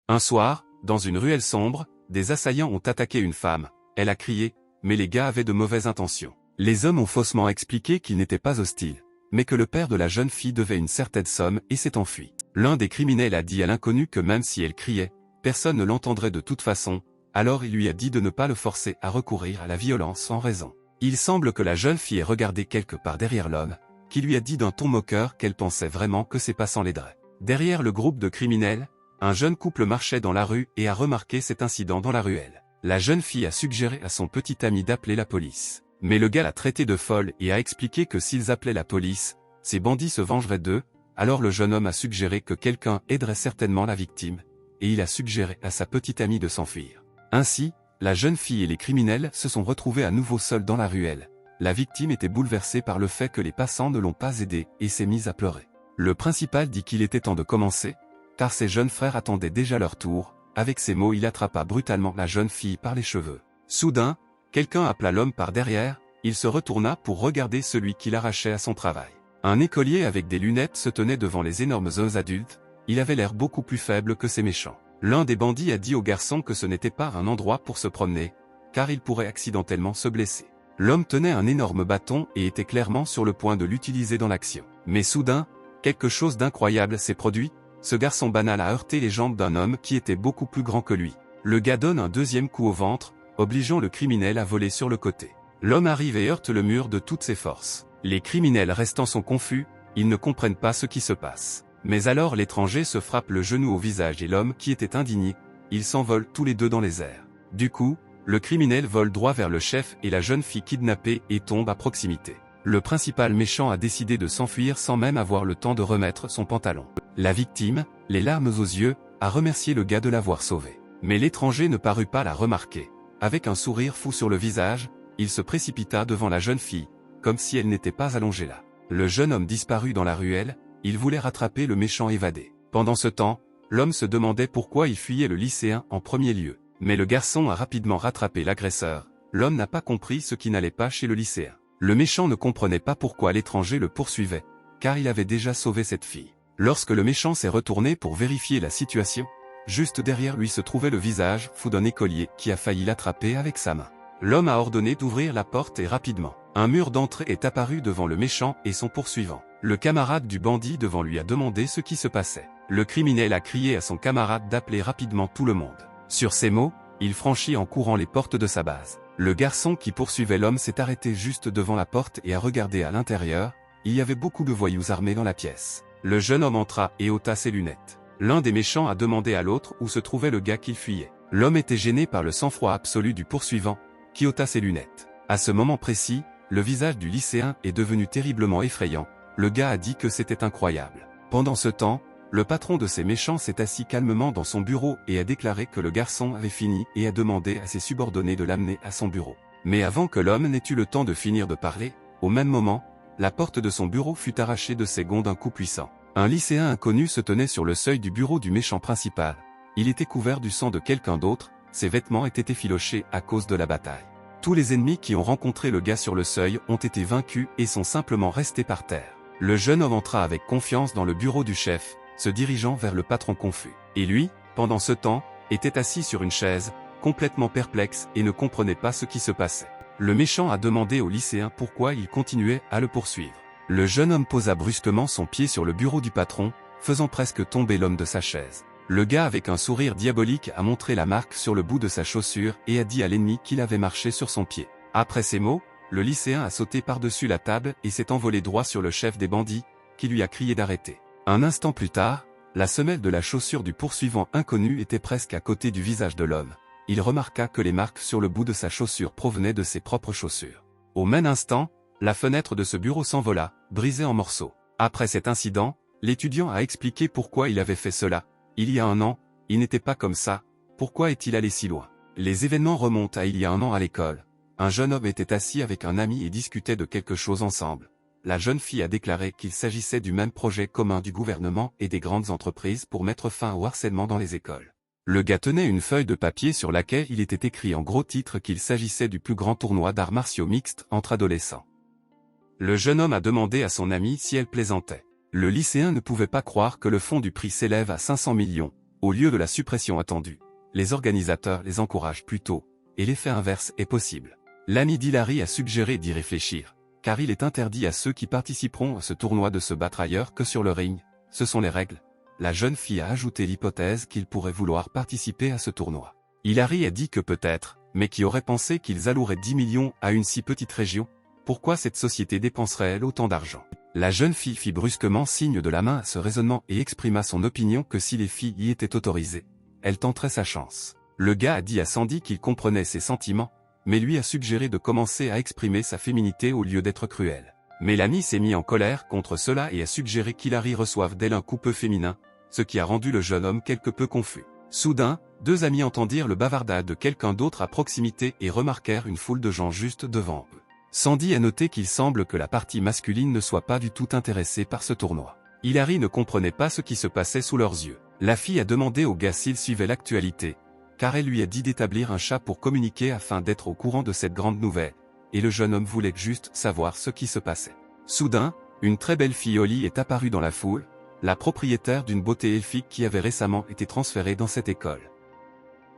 Un soir, dans une ruelle sombre, des assaillants ont attaqué une femme. Elle a crié, mais les gars avaient de mauvaises intentions. Les hommes ont faussement expliqué qu'ils n'étaient pas hostiles, mais que le père de la jeune fille devait une certaine somme et s'est enfui. L'un des criminels a dit à l'inconnu que même si elle criait, personne ne l'entendrait de toute façon, alors il lui a dit de ne pas le forcer à recourir à la violence sans raison. Il semble que la jeune fille ait regardé quelque part derrière l'homme, qui lui a dit d'un ton moqueur qu'elle pensait vraiment que ses passants l'aideraient. Derrière le groupe de criminels, un jeune couple marchait dans la rue et a remarqué cet incident dans la ruelle. La jeune fille a suggéré à son petit ami d'appeler la police. Mais le gars l'a traité de folle et a expliqué que s'ils appelaient la police, ces bandits se vengeraient d'eux, alors le jeune homme a suggéré que quelqu'un aiderait certainement la victime, et il a suggéré à sa petite amie de s'enfuir. Ainsi, la jeune fille et les criminels se sont retrouvés à nouveau seuls dans la ruelle. La victime était bouleversée par le fait que les passants ne l'ont pas aidé et s'est mise à pleurer. Le principal dit qu'il était temps de commencer, car ses jeunes frères attendaient déjà leur tour. Avec ces mots, il attrapa brutalement la jeune fille par les cheveux. Soudain, quelqu'un appela l'homme par derrière, il se retourna pour regarder celui qui l'arrachait à son travail. Un écolier avec des lunettes se tenait devant les énormes hommes adultes, il avait l'air beaucoup plus faible que ces méchants. L'un des bandits a dit au garçon que ce n'était pas un endroit pour se promener, car il pourrait accidentellement se blesser. L'homme tenait un énorme bâton et était clairement sur le point de l'utiliser dans l'action. Mais soudain, quelque chose d'incroyable s'est produit, ce garçon banal a heurté les jambes d'un homme qui était beaucoup plus grand que lui. Le gars donne un deuxième coup au ventre, obligeant le criminel à voler sur le côté. L'homme arrive et heurte le mur de toutes ses forces. Les criminels restant sont confus, ils ne comprennent pas ce qui se passe. Mais alors l'étranger se frappe le genou au visage et l'homme qui était indigné, ils s'envolent tous les deux dans les airs. Du coup, le criminel vole droit vers le chef et la jeune fille kidnappée et tombe à proximité. Le principal méchant a décidé de s'enfuir sans même avoir le temps de remettre son pantalon. La victime, les larmes aux yeux, a remercié le gars de l'avoir sauvé. Mais l'étranger ne parut pas la remarquer. Avec un sourire fou sur le visage, il se précipita devant la jeune fille, comme si elle n'était pas allongée là. Le jeune homme disparut dans la ruelle, il voulait rattraper le méchant évadé. Pendant ce temps, l'homme se demandait pourquoi il fuyait le lycéen en premier lieu. Mais le garçon a rapidement rattrapé l'agresseur. L'homme n'a pas compris ce qui n'allait pas chez le lycéen. Le méchant ne comprenait pas pourquoi l'étranger le poursuivait, car il avait déjà sauvé cette fille. Lorsque le méchant s'est retourné pour vérifier la situation, juste derrière lui se trouvait le visage fou d'un écolier qui a failli l'attraper avec sa main. L'homme a ordonné d'ouvrir la porte et rapidement, un mur d'entrée est apparu devant le méchant et son poursuivant. Le camarade du bandit devant lui a demandé ce qui se passait. Le criminel a crié à son camarade d'appeler rapidement tout le monde. Sur ces mots, il franchit en courant les portes de sa base. Le garçon qui poursuivait l'homme s'est arrêté juste devant la porte et a regardé à l'intérieur. Il y avait beaucoup de voyous armés dans la pièce. Le jeune homme entra et ôta ses lunettes. L'un des méchants a demandé à l'autre où se trouvait le gars qu'il fuyait. L'homme était gêné par le sang-froid absolu du poursuivant, qui ôta ses lunettes. À ce moment précis, le visage du lycéen est devenu terriblement effrayant. Le gars a dit que c'était incroyable. Pendant ce temps, le patron de ces méchants s'est assis calmement dans son bureau et a déclaré que le garçon avait fini et a demandé à ses subordonnés de l'amener à son bureau. Mais avant que l'homme n'ait eu le temps de finir de parler, au même moment, la porte de son bureau fut arrachée de ses gonds d'un coup puissant. Un lycéen inconnu se tenait sur le seuil du bureau du méchant principal. Il était couvert du sang de quelqu'un d'autre, ses vêtements étaient effilochés à cause de la bataille. Tous les ennemis qui ont rencontré le gars sur le seuil ont été vaincus et sont simplement restés par terre. Le jeune homme entra avec confiance dans le bureau du chef, se dirigeant vers le patron confus. Et lui, pendant ce temps, était assis sur une chaise, complètement perplexe et ne comprenait pas ce qui se passait. Le méchant a demandé au lycéen pourquoi il continuait à le poursuivre. Le jeune homme posa brusquement son pied sur le bureau du patron, faisant presque tomber l'homme de sa chaise. Le gars avec un sourire diabolique a montré la marque sur le bout de sa chaussure et a dit à l'ennemi qu'il avait marché sur son pied. Après ces mots, le lycéen a sauté par-dessus la table et s'est envolé droit sur le chef des bandits, qui lui a crié d'arrêter. Un instant plus tard, la semelle de la chaussure du poursuivant inconnu était presque à côté du visage de l'homme. Il remarqua que les marques sur le bout de sa chaussure provenaient de ses propres chaussures. Au même instant, la fenêtre de ce bureau s'envola, brisée en morceaux. Après cet incident, l'étudiant a expliqué pourquoi il avait fait cela. Il y a un an, il n'était pas comme ça, pourquoi est-il allé si loin? Les événements remontent à il y a un an à l'école. Un jeune homme était assis avec un ami et discutait de quelque chose ensemble. La jeune fille a déclaré qu'il s'agissait du même projet commun du gouvernement et des grandes entreprises pour mettre fin au harcèlement dans les écoles. Le gars tenait une feuille de papier sur laquelle il était écrit en gros titre qu'il s'agissait du plus grand tournoi d'arts martiaux mixtes entre adolescents. Le jeune homme a demandé à son ami si elle plaisantait. Le lycéen ne pouvait pas croire que le fonds du prix s'élève à 500 millions. au lieu de la suppression attendue. Les organisateurs les encouragent plutôt, et l'effet inverse est possible. L'ami d'Hilary a suggéré d'y réfléchir, car il est interdit à ceux qui participeront à ce tournoi de se battre ailleurs que sur le ring. Ce sont les règles. La jeune fille a ajouté l'hypothèse qu'il pourrait vouloir participer à ce tournoi. Hillary a dit que peut-être, mais qui aurait pensé qu'ils alloueraient 10 millions à une si petite région. Pourquoi cette société dépenserait-elle autant d'argent? La jeune fille fit brusquement signe de la main à ce raisonnement et exprima son opinion que si les filles y étaient autorisées, elle tenterait sa chance. Le gars a dit à Sandy qu'il comprenait ses sentiments, mais lui a suggéré de commencer à exprimer sa féminité au lieu d'être cruel. Mais l'ami s'est mis en colère contre cela et a suggéré qu'Hillary reçoive d'elle un coup peu féminin, ce qui a rendu le jeune homme quelque peu confus. Soudain, deux amis entendirent le bavardage de quelqu'un d'autre à proximité et remarquèrent une foule de gens juste devant eux. Sandy a noté qu'il semble que la partie masculine ne soit pas du tout intéressée par ce tournoi. Hillary ne comprenait pas ce qui se passait sous leurs yeux. La fille a demandé au gars s'il suivait l'actualité, car elle lui a dit d'établir un chat pour communiquer afin d'être au courant de cette grande nouvelle, et le jeune homme voulait juste savoir ce qui se passait. Soudain, une très belle fille Holly est apparue dans la foule, la propriétaire d'une beauté elfique qui avait récemment été transférée dans cette école.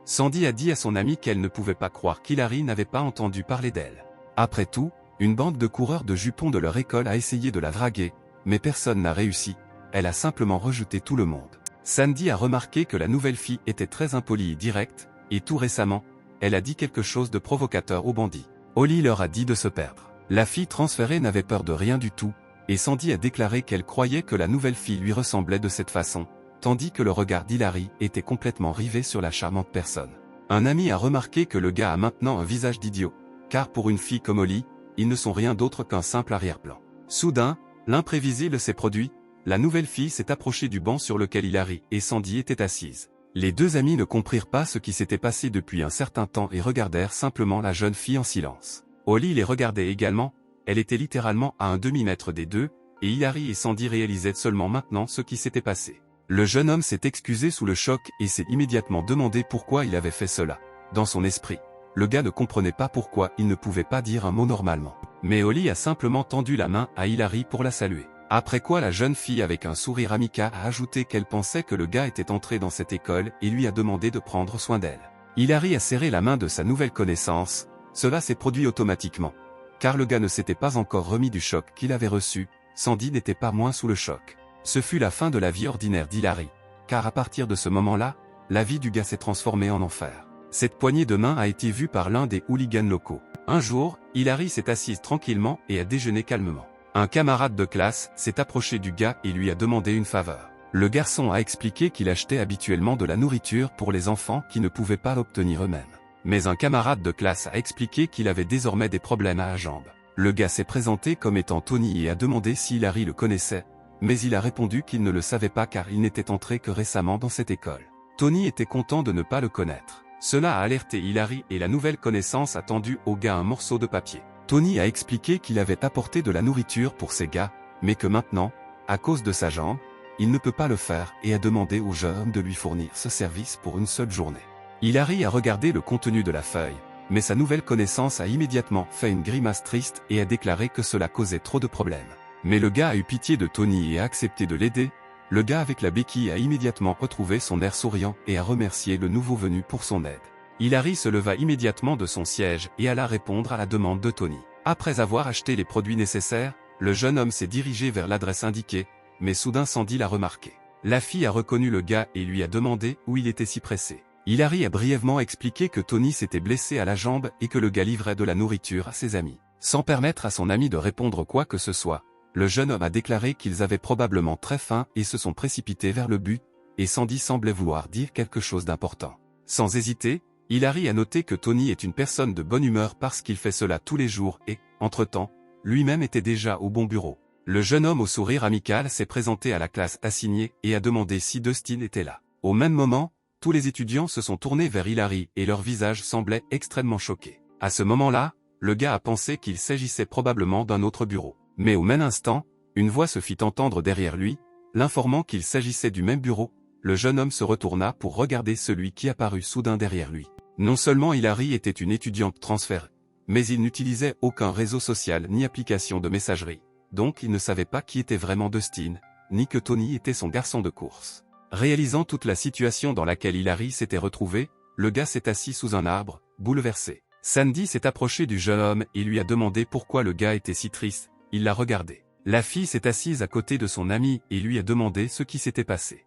Sandy a dit à son amie qu'elle ne pouvait pas croire qu'Hillary n'avait pas entendu parler d'elle. Après tout, une bande de coureurs de jupons de leur école a essayé de la draguer, mais personne n'a réussi, elle a simplement rejeté tout le monde. Sandy a remarqué que la nouvelle fille était très impolie et directe, et tout récemment, elle a dit quelque chose de provocateur aux bandits. Holly leur a dit de se perdre. La fille transférée n'avait peur de rien du tout, et Sandy a déclaré qu'elle croyait que la nouvelle fille lui ressemblait de cette façon, tandis que le regard d'Hillary était complètement rivé sur la charmante personne. Un ami a remarqué que le gars a maintenant un visage d'idiot, car pour une fille comme Holly, ils ne sont rien d'autre qu'un simple arrière-plan. Soudain, l'imprévisible s'est produit, la nouvelle fille s'est approchée du banc sur lequel Hillary et Sandy étaient assises. Les deux amis ne comprirent pas ce qui s'était passé depuis un certain temps et regardèrent simplement la jeune fille en silence. Holly les regardait également, elle était littéralement à un demi-mètre des deux, et Hillary et Sandy réalisaient seulement maintenant ce qui s'était passé. Le jeune homme s'est excusé sous le choc et s'est immédiatement demandé pourquoi il avait fait cela. Dans son esprit, le gars ne comprenait pas pourquoi il ne pouvait pas dire un mot normalement. Mais Holly a simplement tendu la main à Hillary pour la saluer. Après quoi la jeune fille avec un sourire amical a ajouté qu'elle pensait que le gars était entré dans cette école et lui a demandé de prendre soin d'elle. Hillary a serré la main de sa nouvelle connaissance, cela s'est produit automatiquement. Car le gars ne s'était pas encore remis du choc qu'il avait reçu, Sandy n'était pas moins sous le choc. Ce fut la fin de la vie ordinaire d'Hillary, car à partir de ce moment-là, la vie du gars s'est transformée en enfer. Cette poignée de main a été vue par l'un des hooligans locaux. Un jour, Hillary s'est assise tranquillement et a déjeuné calmement. Un camarade de classe s'est approché du gars et lui a demandé une faveur. Le garçon a expliqué qu'il achetait habituellement de la nourriture pour les enfants qui ne pouvaient pas l'obtenir eux-mêmes. Mais un camarade de classe a expliqué qu'il avait désormais des problèmes à la jambe. Le gars s'est présenté comme étant Tony et a demandé si Hillary le connaissait, mais il a répondu qu'il ne le savait pas car il n'était entré que récemment dans cette école. Tony était content de ne pas le connaître. Cela a alerté Hillary et la nouvelle connaissance a tendu au gars un morceau de papier. Tony a expliqué qu'il avait apporté de la nourriture pour ces gars, mais que maintenant, à cause de sa jambe, il ne peut pas le faire et a demandé au jeune homme de lui fournir ce service pour une seule journée. Hillary a regardé le contenu de la feuille, mais sa nouvelle connaissance a immédiatement fait une grimace triste et a déclaré que cela causait trop de problèmes. Mais le gars a eu pitié de Tony et a accepté de l'aider. Le gars avec la béquille a immédiatement retrouvé son air souriant et a remercié le nouveau venu pour son aide. Hillary se leva immédiatement de son siège et alla répondre à la demande de Tony. Après avoir acheté les produits nécessaires, le jeune homme s'est dirigé vers l'adresse indiquée, mais soudain Sandy l'a remarqué. La fille a reconnu le gars et lui a demandé où il était si pressé. Hillary a brièvement expliqué que Tony s'était blessé à la jambe et que le gars livrait de la nourriture à ses amis. Sans permettre à son ami de répondre quoi que ce soit, le jeune homme a déclaré qu'ils avaient probablement très faim et se sont précipités vers le but, et Sandy semblait vouloir dire quelque chose d'important. Sans hésiter, Hillary a noté que Tony est une personne de bonne humeur parce qu'il fait cela tous les jours et, entre-temps, lui-même était déjà au bon bureau. Le jeune homme au sourire amical s'est présenté à la classe assignée et a demandé si Dustin était là. Au même moment, tous les étudiants se sont tournés vers Hillary et leur visage semblait extrêmement choqué. À ce moment-là, le gars a pensé qu'il s'agissait probablement d'un autre bureau. Mais au même instant, une voix se fit entendre derrière lui, l'informant qu'il s'agissait du même bureau. Le jeune homme se retourna pour regarder celui qui apparut soudain derrière lui. Non seulement Hillary était une étudiante transférée, mais il n'utilisait aucun réseau social ni application de messagerie, donc il ne savait pas qui était vraiment Dustin, ni que Tony était son garçon de course. Réalisant toute la situation dans laquelle Hilary s'était retrouvée, le gars s'est assis sous un arbre, bouleversé. Sandy s'est approché du jeune homme et lui a demandé pourquoi le gars était si triste. Il l'a regardé. La fille s'est assise à côté de son ami et lui a demandé ce qui s'était passé.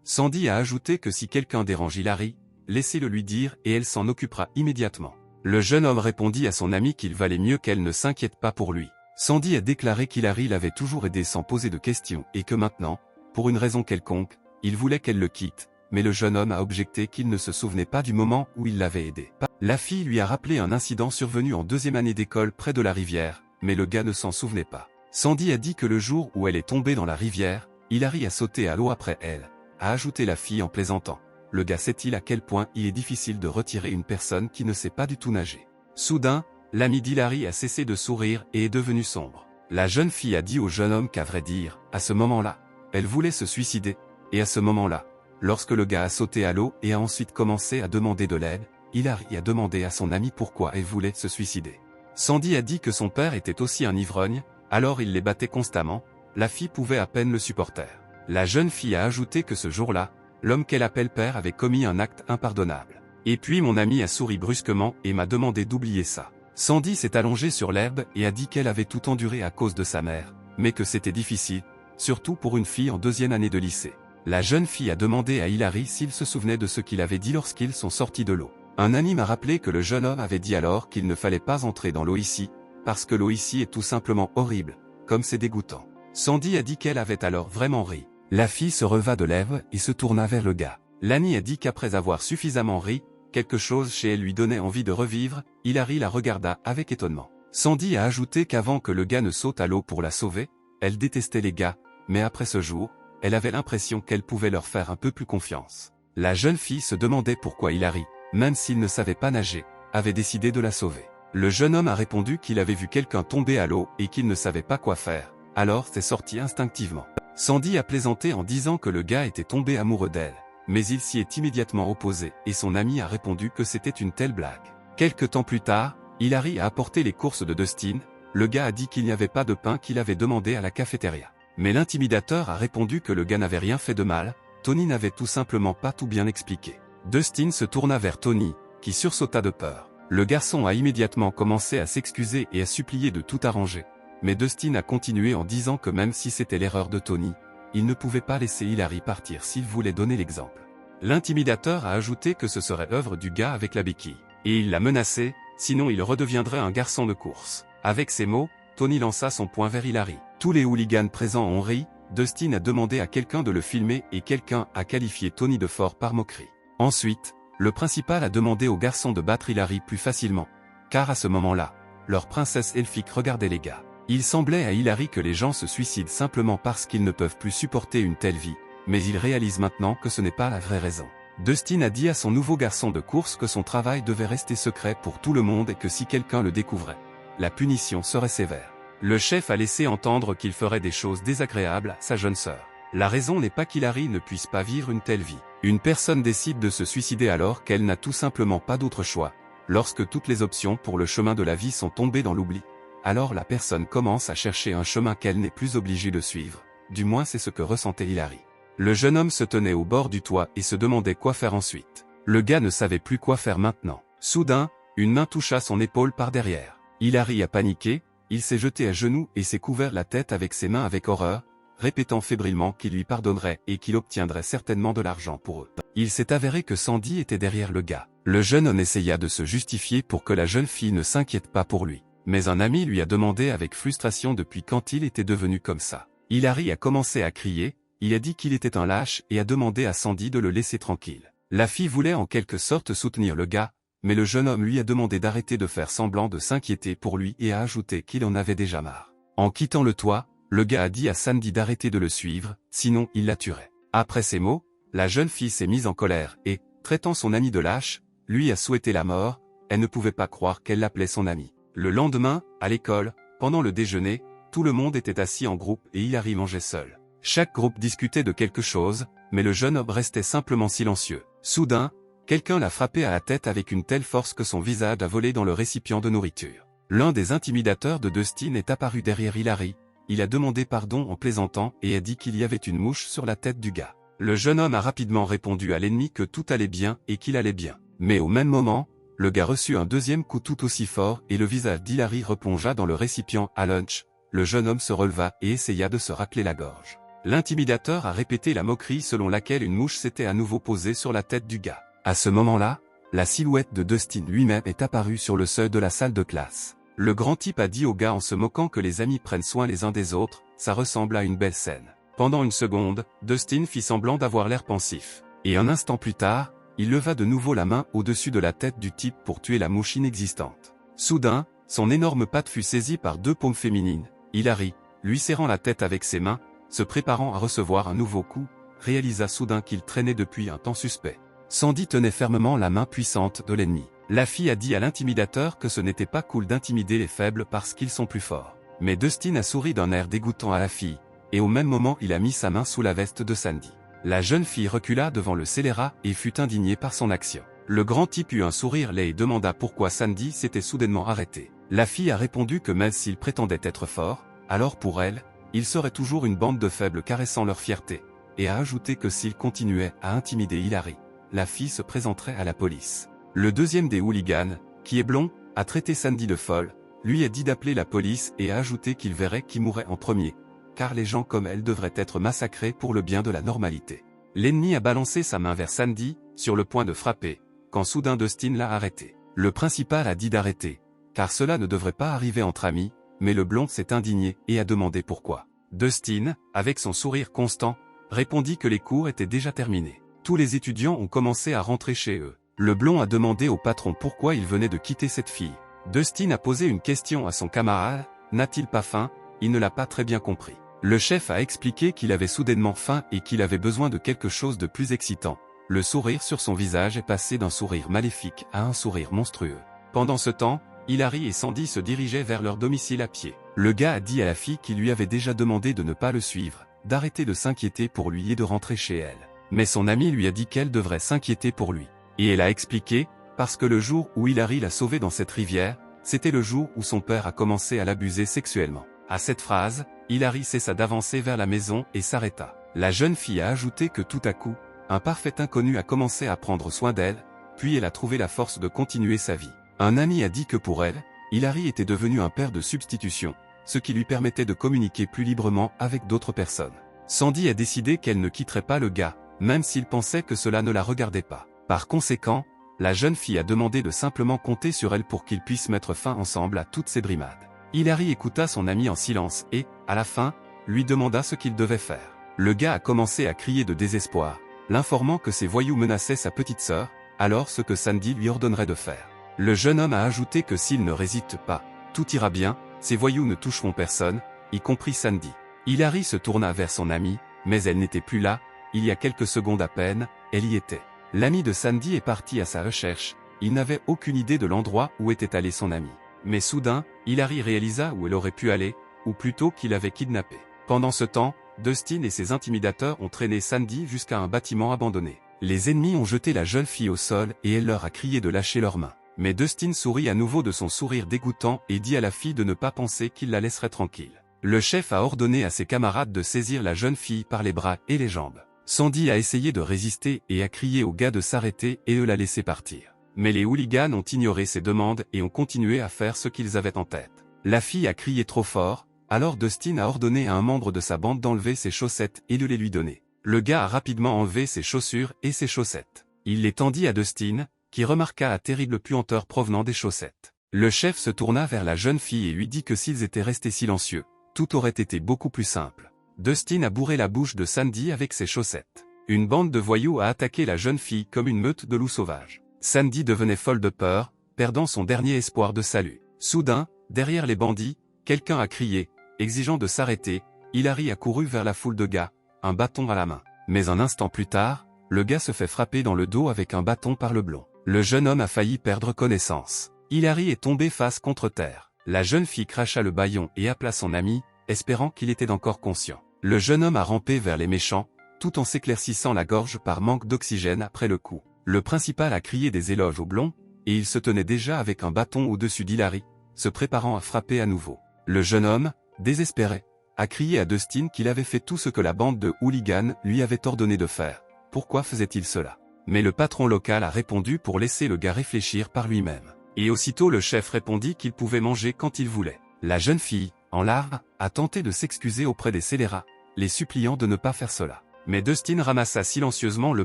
Sandy a ajouté que si quelqu'un dérange Hilary, laissez-le lui dire et elle s'en occupera immédiatement. Le jeune homme répondit à son ami qu'il valait mieux qu'elle ne s'inquiète pas pour lui. Sandy a déclaré qu'Hilary l'avait toujours aidé sans poser de questions et que maintenant, pour une raison quelconque, il voulait qu'elle le quitte, mais le jeune homme a objecté qu'il ne se souvenait pas du moment où il l'avait aidé. La fille lui a rappelé un incident survenu en 2e année d'école près de la rivière, mais le gars ne s'en souvenait pas. Sandy a dit que le jour où elle est tombée dans la rivière, Hilary a sauté à l'eau après elle, a ajouté la fille en plaisantant. Le gars sait-il à quel point il est difficile de retirer une personne qui ne sait pas du tout nager. Soudain, l'ami d'Hilary a cessé de sourire et est devenu sombre. La jeune fille a dit au jeune homme qu'à vrai dire, à ce moment-là, elle voulait se suicider, et à ce moment-là, lorsque le gars a sauté à l'eau et a ensuite commencé à demander de l'aide, Hilary a demandé à son ami pourquoi elle voulait se suicider. Sandy a dit que son père était aussi un ivrogne, alors il les battait constamment, la fille pouvait à peine le supporter. La jeune fille a ajouté que ce jour-là, l'homme qu'elle appelle père avait commis un acte impardonnable. Et puis mon ami a souri brusquement et m'a demandé d'oublier ça. Sandy s'est allongée sur l'herbe et a dit qu'elle avait tout enduré à cause de sa mère, mais que c'était difficile, surtout pour une fille en 2e année de lycée. La jeune fille a demandé à Hilary s'il se souvenait de ce qu'il avait dit lorsqu'ils sont sortis de l'eau. Un ami m'a rappelé que le jeune homme avait dit alors qu'il ne fallait pas entrer dans l'eau ici, parce que l'eau ici est tout simplement horrible, comme c'est dégoûtant. Sandy a dit qu'elle avait alors vraiment ri. La fille se releva de l'herbe et se tourna vers le gars. L'ami a dit qu'après avoir suffisamment ri, quelque chose chez elle lui donnait envie de revivre, Hilary la regarda avec étonnement. Sandy a ajouté qu'avant que le gars ne saute à l'eau pour la sauver, elle détestait les gars, mais après ce jour, elle avait l'impression qu'elle pouvait leur faire un peu plus confiance. La jeune fille se demandait pourquoi Hilary, même s'il ne savait pas nager, avait décidé de la sauver. Le jeune homme a répondu qu'il avait vu quelqu'un tomber à l'eau et qu'il ne savait pas quoi faire, alors c'est sorti instinctivement. Sandy a plaisanté en disant que le gars était tombé amoureux d'elle, mais il s'y est immédiatement opposé et son ami a répondu que c'était une telle blague. Quelque temps plus tard, Hilary a apporté les courses de Dustin, le gars a dit qu'il n'y avait pas de pain qu'il avait demandé à la cafétéria. Mais l'intimidateur a répondu que le gars n'avait rien fait de mal, Tony n'avait tout simplement pas tout bien expliqué. Dustin se tourna vers Tony, qui sursauta de peur. Le garçon a immédiatement commencé à s'excuser et à supplier de tout arranger. Mais Dustin a continué en disant que même si c'était l'erreur de Tony, il ne pouvait pas laisser Hilary partir s'il voulait donner l'exemple. L'intimidateur a ajouté que ce serait l'œuvre du gars avec la béquille. Et il l'a menacé, sinon il redeviendrait un garçon de course. Avec ces mots, Tony lança son poing vers Hilary. Tous les hooligans présents ont ri, Dustin a demandé à quelqu'un de le filmer et quelqu'un a qualifié Tony de fort par moquerie. Ensuite, le principal a demandé aux garçons de battre Hilary plus facilement, car à ce moment-là, leur princesse elfique regardait les gars. Il semblait à Hilary que les gens se suicident simplement parce qu'ils ne peuvent plus supporter une telle vie, mais il réalise maintenant que ce n'est pas la vraie raison. Dustin a dit à son nouveau garçon de course que son travail devait rester secret pour tout le monde et que si quelqu'un le découvrait, la punition serait sévère. Le chef a laissé entendre qu'il ferait des choses désagréables à sa jeune sœur. La raison n'est pas qu'Hilary ne puisse pas vivre une telle vie. Une personne décide de se suicider alors qu'elle n'a tout simplement pas d'autre choix. Lorsque toutes les options pour le chemin de la vie sont tombées dans l'oubli, alors la personne commence à chercher un chemin qu'elle n'est plus obligée de suivre. Du moins c'est ce que ressentait Hilary. Le jeune homme se tenait au bord du toit et se demandait quoi faire ensuite. Le gars ne savait plus quoi faire maintenant. Soudain, une main toucha son épaule par derrière. Hilary a paniqué, il s'est jeté à genoux et s'est couvert la tête avec ses mains avec horreur, répétant fébrilement qu'il lui pardonnerait et qu'il obtiendrait certainement de l'argent pour eux. Il s'est avéré que Sandy était derrière le gars. Le jeune homme essaya de se justifier pour que la jeune fille ne s'inquiète pas pour lui. Mais un ami lui a demandé avec frustration depuis quand il était devenu comme ça. Hilary a commencé à crier, il a dit qu'il était un lâche et a demandé à Sandy de le laisser tranquille. La fille voulait en quelque sorte soutenir le gars, mais le jeune homme lui a demandé d'arrêter de faire semblant de s'inquiéter pour lui et a ajouté qu'il en avait déjà marre. En quittant le toit, le gars a dit à Sandy d'arrêter de le suivre, sinon il la tuerait. Après ces mots, la jeune fille s'est mise en colère et, traitant son ami de lâche, lui a souhaité la mort, elle ne pouvait pas croire qu'elle l'appelait son ami. Le lendemain, à l'école, pendant le déjeuner, tout le monde était assis en groupe et Hilary mangeait seul. Chaque groupe discutait de quelque chose, mais le jeune homme restait simplement silencieux. Soudain, quelqu'un l'a frappé à la tête avec une telle force que son visage a volé dans le récipient de nourriture. L'un des intimidateurs de Dustin est apparu derrière Hilary, il a demandé pardon en plaisantant et a dit qu'il y avait une mouche sur la tête du gars. Le jeune homme a rapidement répondu à l'ennemi que tout allait bien et qu'il allait bien. Mais au même moment, le gars reçut un deuxième coup tout aussi fort et le visage d'Hilary replongea dans le récipient à lunch. Le jeune homme se releva et essaya de se racler la gorge. L'intimidateur a répété la moquerie selon laquelle une mouche s'était à nouveau posée sur la tête du gars. À ce moment-là, la silhouette de Dustin lui-même est apparue sur le seuil de la salle de classe. Le grand type a dit au gars en se moquant que les amis prennent soin les uns des autres, ça ressemble à une belle scène. Pendant une seconde, Dustin fit semblant d'avoir l'air pensif. Et un instant plus tard, il leva de nouveau la main au-dessus de la tête du type pour tuer la mouche inexistante. Soudain, son énorme patte fut saisie par deux paumes féminines. Hilary, lui serrant la tête avec ses mains, se préparant à recevoir un nouveau coup, réalisa soudain qu'il traînait depuis un temps suspect. Sandy tenait fermement la main puissante de l'ennemi. La fille a dit à l'intimidateur que ce n'était pas cool d'intimider les faibles parce qu'ils sont plus forts. Mais Dustin a souri d'un air dégoûtant à la fille, et au même moment il a mis sa main sous la veste de Sandy. La jeune fille recula devant le scélérat et fut indignée par son action. Le grand type eut un sourire laid et demanda pourquoi Sandy s'était soudainement arrêtée. La fille a répondu que même s'il prétendait être fort, alors pour elle, il serait toujours une bande de faibles caressant leur fierté, et a ajouté que s'il continuait à intimider Hilary, la fille se présenterait à la police. Le deuxième des hooligans, qui est blond, a traité Sandy de folle, lui a dit d'appeler la police et a ajouté qu'il verrait qui mourrait en premier, car les gens comme elle devraient être massacrés pour le bien de la normalité. L'ennemi a balancé sa main vers Sandy, sur le point de frapper, quand soudain Dustin l'a arrêté. Le principal a dit d'arrêter, car cela ne devrait pas arriver entre amis, mais le blond s'est indigné et a demandé pourquoi. Dustin, avec son sourire constant, répondit que les cours étaient déjà terminés. Tous les étudiants ont commencé à rentrer chez eux. Le blond a demandé au patron pourquoi il venait de quitter cette fille. Dustin a posé une question à son camarade, n'a-t-il pas faim? Il ne l'a pas très bien compris. Le chef a expliqué qu'il avait soudainement faim et qu'il avait besoin de quelque chose de plus excitant. Le sourire sur son visage est passé d'un sourire maléfique à un sourire monstrueux. Pendant ce temps, Hilary et Sandy se dirigeaient vers leur domicile à pied. Le gars a dit à la fille qu'il lui avait déjà demandé de ne pas le suivre, d'arrêter de s'inquiéter pour lui et de rentrer chez elle. Mais son ami lui a dit qu'elle devrait s'inquiéter pour lui. Et elle a expliqué, parce que le jour où Hilary l'a sauvé dans cette rivière, c'était le jour où son père a commencé à l'abuser sexuellement. À cette phrase, Hilary cessa d'avancer vers la maison et s'arrêta. La jeune fille a ajouté que tout à coup, un parfait inconnu a commencé à prendre soin d'elle, puis elle a trouvé la force de continuer sa vie. Un ami a dit que pour elle, Hilary était devenu un père de substitution, ce qui lui permettait de communiquer plus librement avec d'autres personnes. Sandy a décidé qu'elle ne quitterait pas le gars, même s'il pensait que cela ne la regardait pas. Par conséquent, la jeune fille a demandé de simplement compter sur elle pour qu'ils puissent mettre fin ensemble à toutes ces brimades. Hilary écouta son ami en silence et, à la fin, lui demanda ce qu'il devait faire. Le gars a commencé à crier de désespoir, l'informant que ces voyous menaçaient sa petite sœur, alors ce que Sandy lui ordonnerait de faire. Le jeune homme a ajouté que s'il ne résiste pas, tout ira bien, ces voyous ne toucheront personne, y compris Sandy. Hilary se tourna vers son amie, mais elle n'était plus là, il y a quelques secondes à peine, elle y était. L'ami de Sandy est parti à sa recherche, il n'avait aucune idée de l'endroit où était allé son ami. Mais soudain, Hilary réalisa où elle aurait pu aller, ou plutôt qu'il avait kidnappé. Pendant ce temps, Dustin et ses intimidateurs ont traîné Sandy jusqu'à un bâtiment abandonné. Les ennemis ont jeté la jeune fille au sol et elle leur a crié de lâcher leurs mains. Mais Dustin sourit à nouveau de son sourire dégoûtant et dit à la fille de ne pas penser qu'il la laisserait tranquille. Le chef a ordonné à ses camarades de saisir la jeune fille par les bras et les jambes. Sandy a essayé de résister et a crié au gars de s'arrêter et de la laisser partir. Mais les hooligans ont ignoré ses demandes et ont continué à faire ce qu'ils avaient en tête. La fille a crié trop fort, alors Dustin a ordonné à un membre de sa bande d'enlever ses chaussettes et de les lui donner. Le gars a rapidement enlevé ses chaussures et ses chaussettes. Il les tendit à Dustin, qui remarqua la terrible puanteur provenant des chaussettes. Le chef se tourna vers la jeune fille et lui dit que s'ils étaient restés silencieux, tout aurait été beaucoup plus simple. Dustin a bourré la bouche de Sandy avec ses chaussettes. Une bande de voyous a attaqué la jeune fille comme une meute de loups sauvages. Sandy devenait folle de peur, perdant son dernier espoir de salut. Soudain, derrière les bandits, quelqu'un a crié, exigeant de s'arrêter. Hilary a couru vers la foule de gars, un bâton à la main. Mais un instant plus tard, le gars se fait frapper dans le dos avec un bâton par le blond. Le jeune homme a failli perdre connaissance. Hilary est tombé face contre terre. La jeune fille cracha le bâillon et appela son ami, espérant qu'il était encore conscient. Le jeune homme a rampé vers les méchants, tout en s'éclaircissant la gorge par manque d'oxygène après le coup. Le principal a crié des éloges au blond, et il se tenait déjà avec un bâton au-dessus d'Hilary, se préparant à frapper à nouveau. Le jeune homme, désespéré, a crié à Dustin qu'il avait fait tout ce que la bande de hooligans lui avait ordonné de faire. Pourquoi faisait-il cela? Mais le patron local a répondu pour laisser le gars réfléchir par lui-même. Et aussitôt le chef répondit qu'il pouvait manger quand il voulait. La jeune fille, en larmes, a tenté de s'excuser auprès des scélérats, les suppliant de ne pas faire cela. Mais Dustin ramassa silencieusement le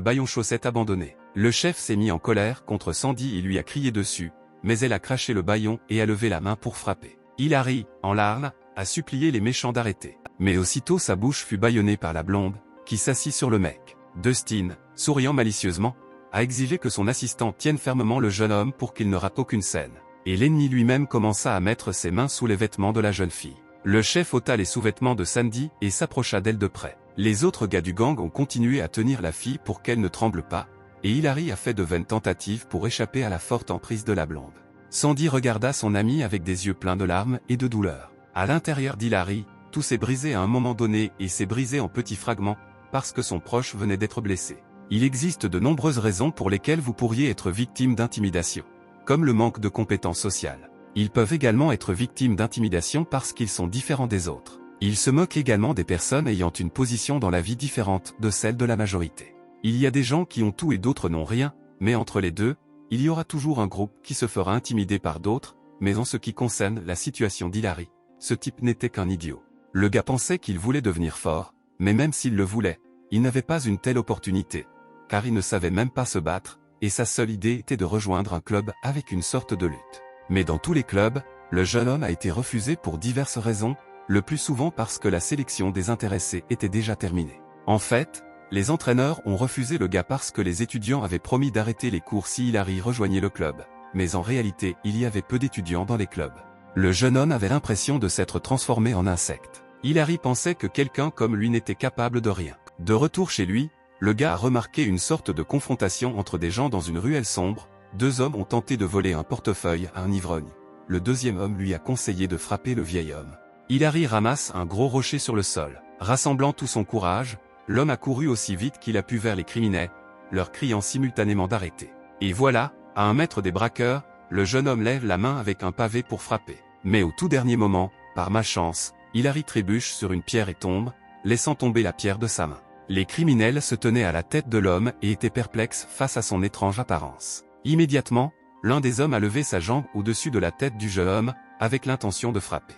bâillon chaussette abandonné. Le chef s'est mis en colère contre Sandy et lui a crié dessus, mais elle a craché le bâillon et a levé la main pour frapper. Hilary, en larmes, a supplié les méchants d'arrêter. Mais aussitôt sa bouche fut bâillonnée par la blonde, qui s'assit sur le mec. Dustin, souriant malicieusement, a exigé que son assistant tienne fermement le jeune homme pour qu'il ne rate aucune scène. Et l'ennemi lui-même commença à mettre ses mains sous les vêtements de la jeune fille. Le chef ôta les sous-vêtements de Sandy et s'approcha d'elle de près. Les autres gars du gang ont continué à tenir la fille pour qu'elle ne tremble pas, et Hilary a fait de vaines tentatives pour échapper à la forte emprise de la blonde. Sandy regarda son ami avec des yeux pleins de larmes et de douleur. À l'intérieur d'Hilary, tout s'est brisé à un moment donné et s'est brisé en petits fragments, parce que son proche venait d'être blessé. Il existe de nombreuses raisons pour lesquelles vous pourriez être victime d'intimidation, comme le manque de compétences sociales. Ils peuvent également être victimes d'intimidation parce qu'ils sont différents des autres. Ils se moquent également des personnes ayant une position dans la vie différente de celle de la majorité. Il y a des gens qui ont tout et d'autres n'ont rien, mais entre les deux, il y aura toujours un groupe qui se fera intimider par d'autres, mais en ce qui concerne la situation d'Hilary, ce type n'était qu'un idiot. Le gars pensait qu'il voulait devenir fort, mais même s'il le voulait, il n'avait pas une telle opportunité, car il ne savait même pas se battre, et sa seule idée était de rejoindre un club avec une sorte de lutte. Mais dans tous les clubs, le jeune homme a été refusé pour diverses raisons, le plus souvent parce que la sélection des intéressés était déjà terminée. En fait, les entraîneurs ont refusé le gars parce que les étudiants avaient promis d'arrêter les cours si Hilary rejoignait le club, mais en réalité il y avait peu d'étudiants dans les clubs. Le jeune homme avait l'impression de s'être transformé en insecte. Hilary pensait que quelqu'un comme lui n'était capable de rien. De retour chez lui, le gars a remarqué une sorte de confrontation entre des gens dans une ruelle sombre. Deux hommes ont tenté de voler un portefeuille à un ivrogne. Le deuxième homme lui a conseillé de frapper le vieil homme. Hilary ramasse un gros rocher sur le sol. Rassemblant tout son courage, l'homme a couru aussi vite qu'il a pu vers les criminels, leur criant simultanément d'arrêter. Et voilà, à 1 mètre des braqueurs, le jeune homme lève la main avec un pavé pour frapper. Mais au tout dernier moment, par malchance, Hilary trébuche sur une pierre et tombe, laissant tomber la pierre de sa main. Les criminels se tenaient à la tête de l'homme et étaient perplexes face à son étrange apparence. Immédiatement, l'un des hommes a levé sa jambe au-dessus de la tête du jeune homme, avec l'intention de frapper.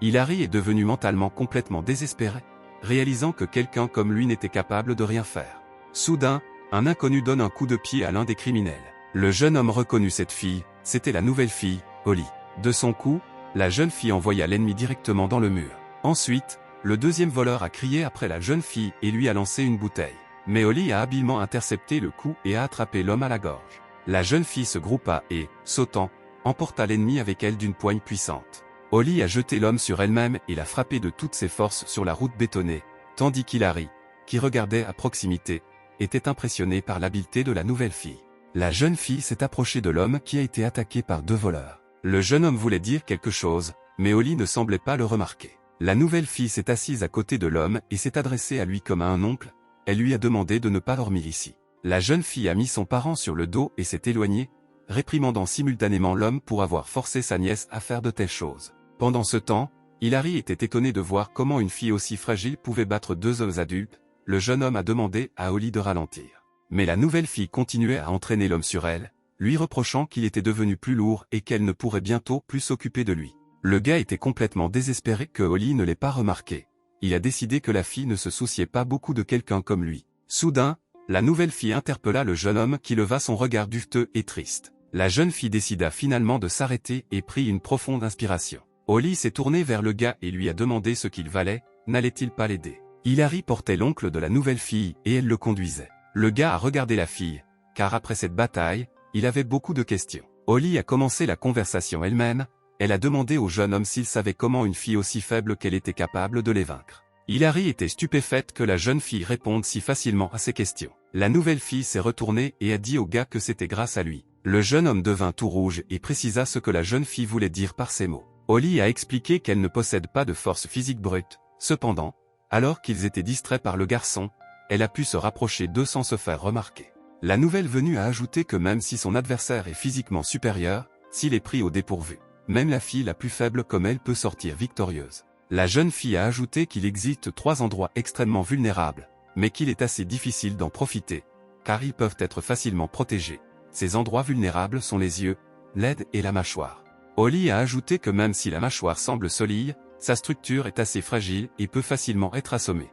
Hilary est devenu mentalement complètement désespéré, réalisant que quelqu'un comme lui n'était capable de rien faire. Soudain, un inconnu donne un coup de pied à l'un des criminels. Le jeune homme reconnut cette fille, c'était la nouvelle fille, Holly. De son coup, la jeune fille envoya l'ennemi directement dans le mur. Ensuite, le deuxième voleur a crié après la jeune fille et lui a lancé une bouteille. Mais Holly a habilement intercepté le coup et a attrapé l'homme à la gorge. La jeune fille se groupa et, sautant, emporta l'ennemi avec elle d'une poigne puissante. Holly a jeté l'homme sur elle-même et l'a frappé de toutes ses forces sur la route bétonnée, tandis qu'Hilary, qui regardait à proximité, était impressionné par l'habileté de la nouvelle fille. La jeune fille s'est approchée de l'homme qui a été attaqué par 2 voleurs. Le jeune homme voulait dire quelque chose, mais Holly ne semblait pas le remarquer. La nouvelle fille s'est assise à côté de l'homme et s'est adressée à lui comme à un oncle. Elle lui a demandé de ne pas dormir ici. La jeune fille a mis son parent sur le dos et s'est éloignée, réprimandant simultanément l'homme pour avoir forcé sa nièce à faire de telles choses. Pendant ce temps, Hilary était étonné de voir comment une fille aussi fragile pouvait battre 2 hommes adultes. Le jeune homme a demandé à Holly de ralentir. Mais la nouvelle fille continuait à entraîner l'homme sur elle, lui reprochant qu'il était devenu plus lourd et qu'elle ne pourrait bientôt plus s'occuper de lui. Le gars était complètement désespéré que Holly ne l'ait pas remarqué. Il a décidé que la fille ne se souciait pas beaucoup de quelqu'un comme lui. Soudain, la nouvelle fille interpella le jeune homme qui leva son regard duveteux et triste. La jeune fille décida finalement de s'arrêter et prit une profonde inspiration. Holly s'est tournée vers le gars et lui a demandé ce qu'il valait, n'allait-il pas l'aider? Hilary portait l'oncle de la nouvelle fille et elle le conduisait. Le gars a regardé la fille, car après cette bataille, il avait beaucoup de questions. Holly a commencé la conversation elle-même. Elle a demandé au jeune homme s'il savait comment une fille aussi faible qu'elle était capable de les vaincre. Hilary était stupéfaite que la jeune fille réponde si facilement à ses questions. La nouvelle fille s'est retournée et a dit au gars que c'était grâce à lui. Le jeune homme devint tout rouge et précisa ce que la jeune fille voulait dire par ces mots. Holly a expliqué qu'elle ne possède pas de force physique brute. Cependant, alors qu'ils étaient distraits par le garçon, elle a pu se rapprocher d'eux sans se faire remarquer. La nouvelle venue a ajouté que même si son adversaire est physiquement supérieur, s'il est pris au dépourvu, même la fille la plus faible comme elle peut sortir victorieuse. La jeune fille a ajouté qu'il existe 3 endroits extrêmement vulnérables, mais qu'il est assez difficile d'en profiter, car ils peuvent être facilement protégés. Ces endroits vulnérables sont les yeux, l'aide et la mâchoire. Holly a ajouté que même si la mâchoire semble solide, sa structure est assez fragile et peut facilement être assommée.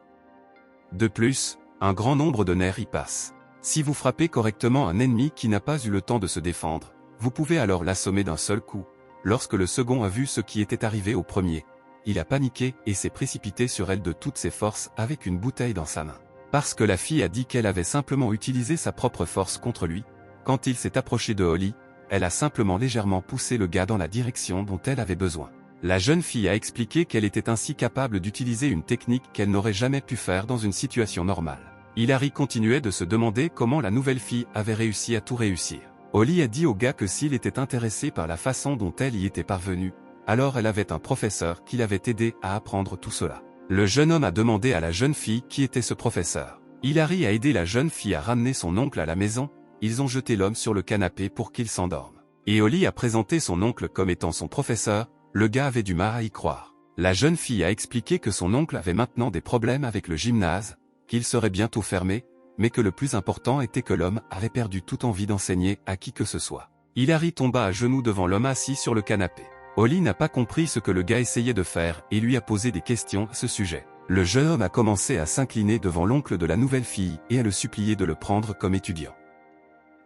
De plus, un grand nombre de nerfs y passent. Si vous frappez correctement un ennemi qui n'a pas eu le temps de se défendre, vous pouvez alors l'assommer d'un seul coup. Lorsque le second a vu ce qui était arrivé au premier, il a paniqué et s'est précipité sur elle de toutes ses forces avec une bouteille dans sa main. Parce que la fille a dit qu'elle avait simplement utilisé sa propre force contre lui, quand il s'est approché de Holly, elle a simplement légèrement poussé le gars dans la direction dont elle avait besoin. La jeune fille a expliqué qu'elle était ainsi capable d'utiliser une technique qu'elle n'aurait jamais pu faire dans une situation normale. Hilary continuait de se demander comment la nouvelle fille avait réussi à tout réussir. Holly a dit au gars que s'il était intéressé par la façon dont elle y était parvenue, alors elle avait un professeur qui l'avait aidé à apprendre tout cela. Le jeune homme a demandé à la jeune fille qui était ce professeur. Hilary a aidé la jeune fille à ramener son oncle à la maison, ils ont jeté l'homme sur le canapé pour qu'il s'endorme. Et Holly a présenté son oncle comme étant son professeur, le gars avait du mal à y croire. La jeune fille a expliqué que son oncle avait maintenant des problèmes avec le gymnase, qu'il serait bientôt fermé, mais que le plus important était que l'homme avait perdu toute envie d'enseigner à qui que ce soit. Hilary tomba à genoux devant l'homme assis sur le canapé. Holly n'a pas compris ce que le gars essayait de faire et lui a posé des questions à ce sujet. Le jeune homme a commencé à s'incliner devant l'oncle de la nouvelle fille et à le supplier de le prendre comme étudiant.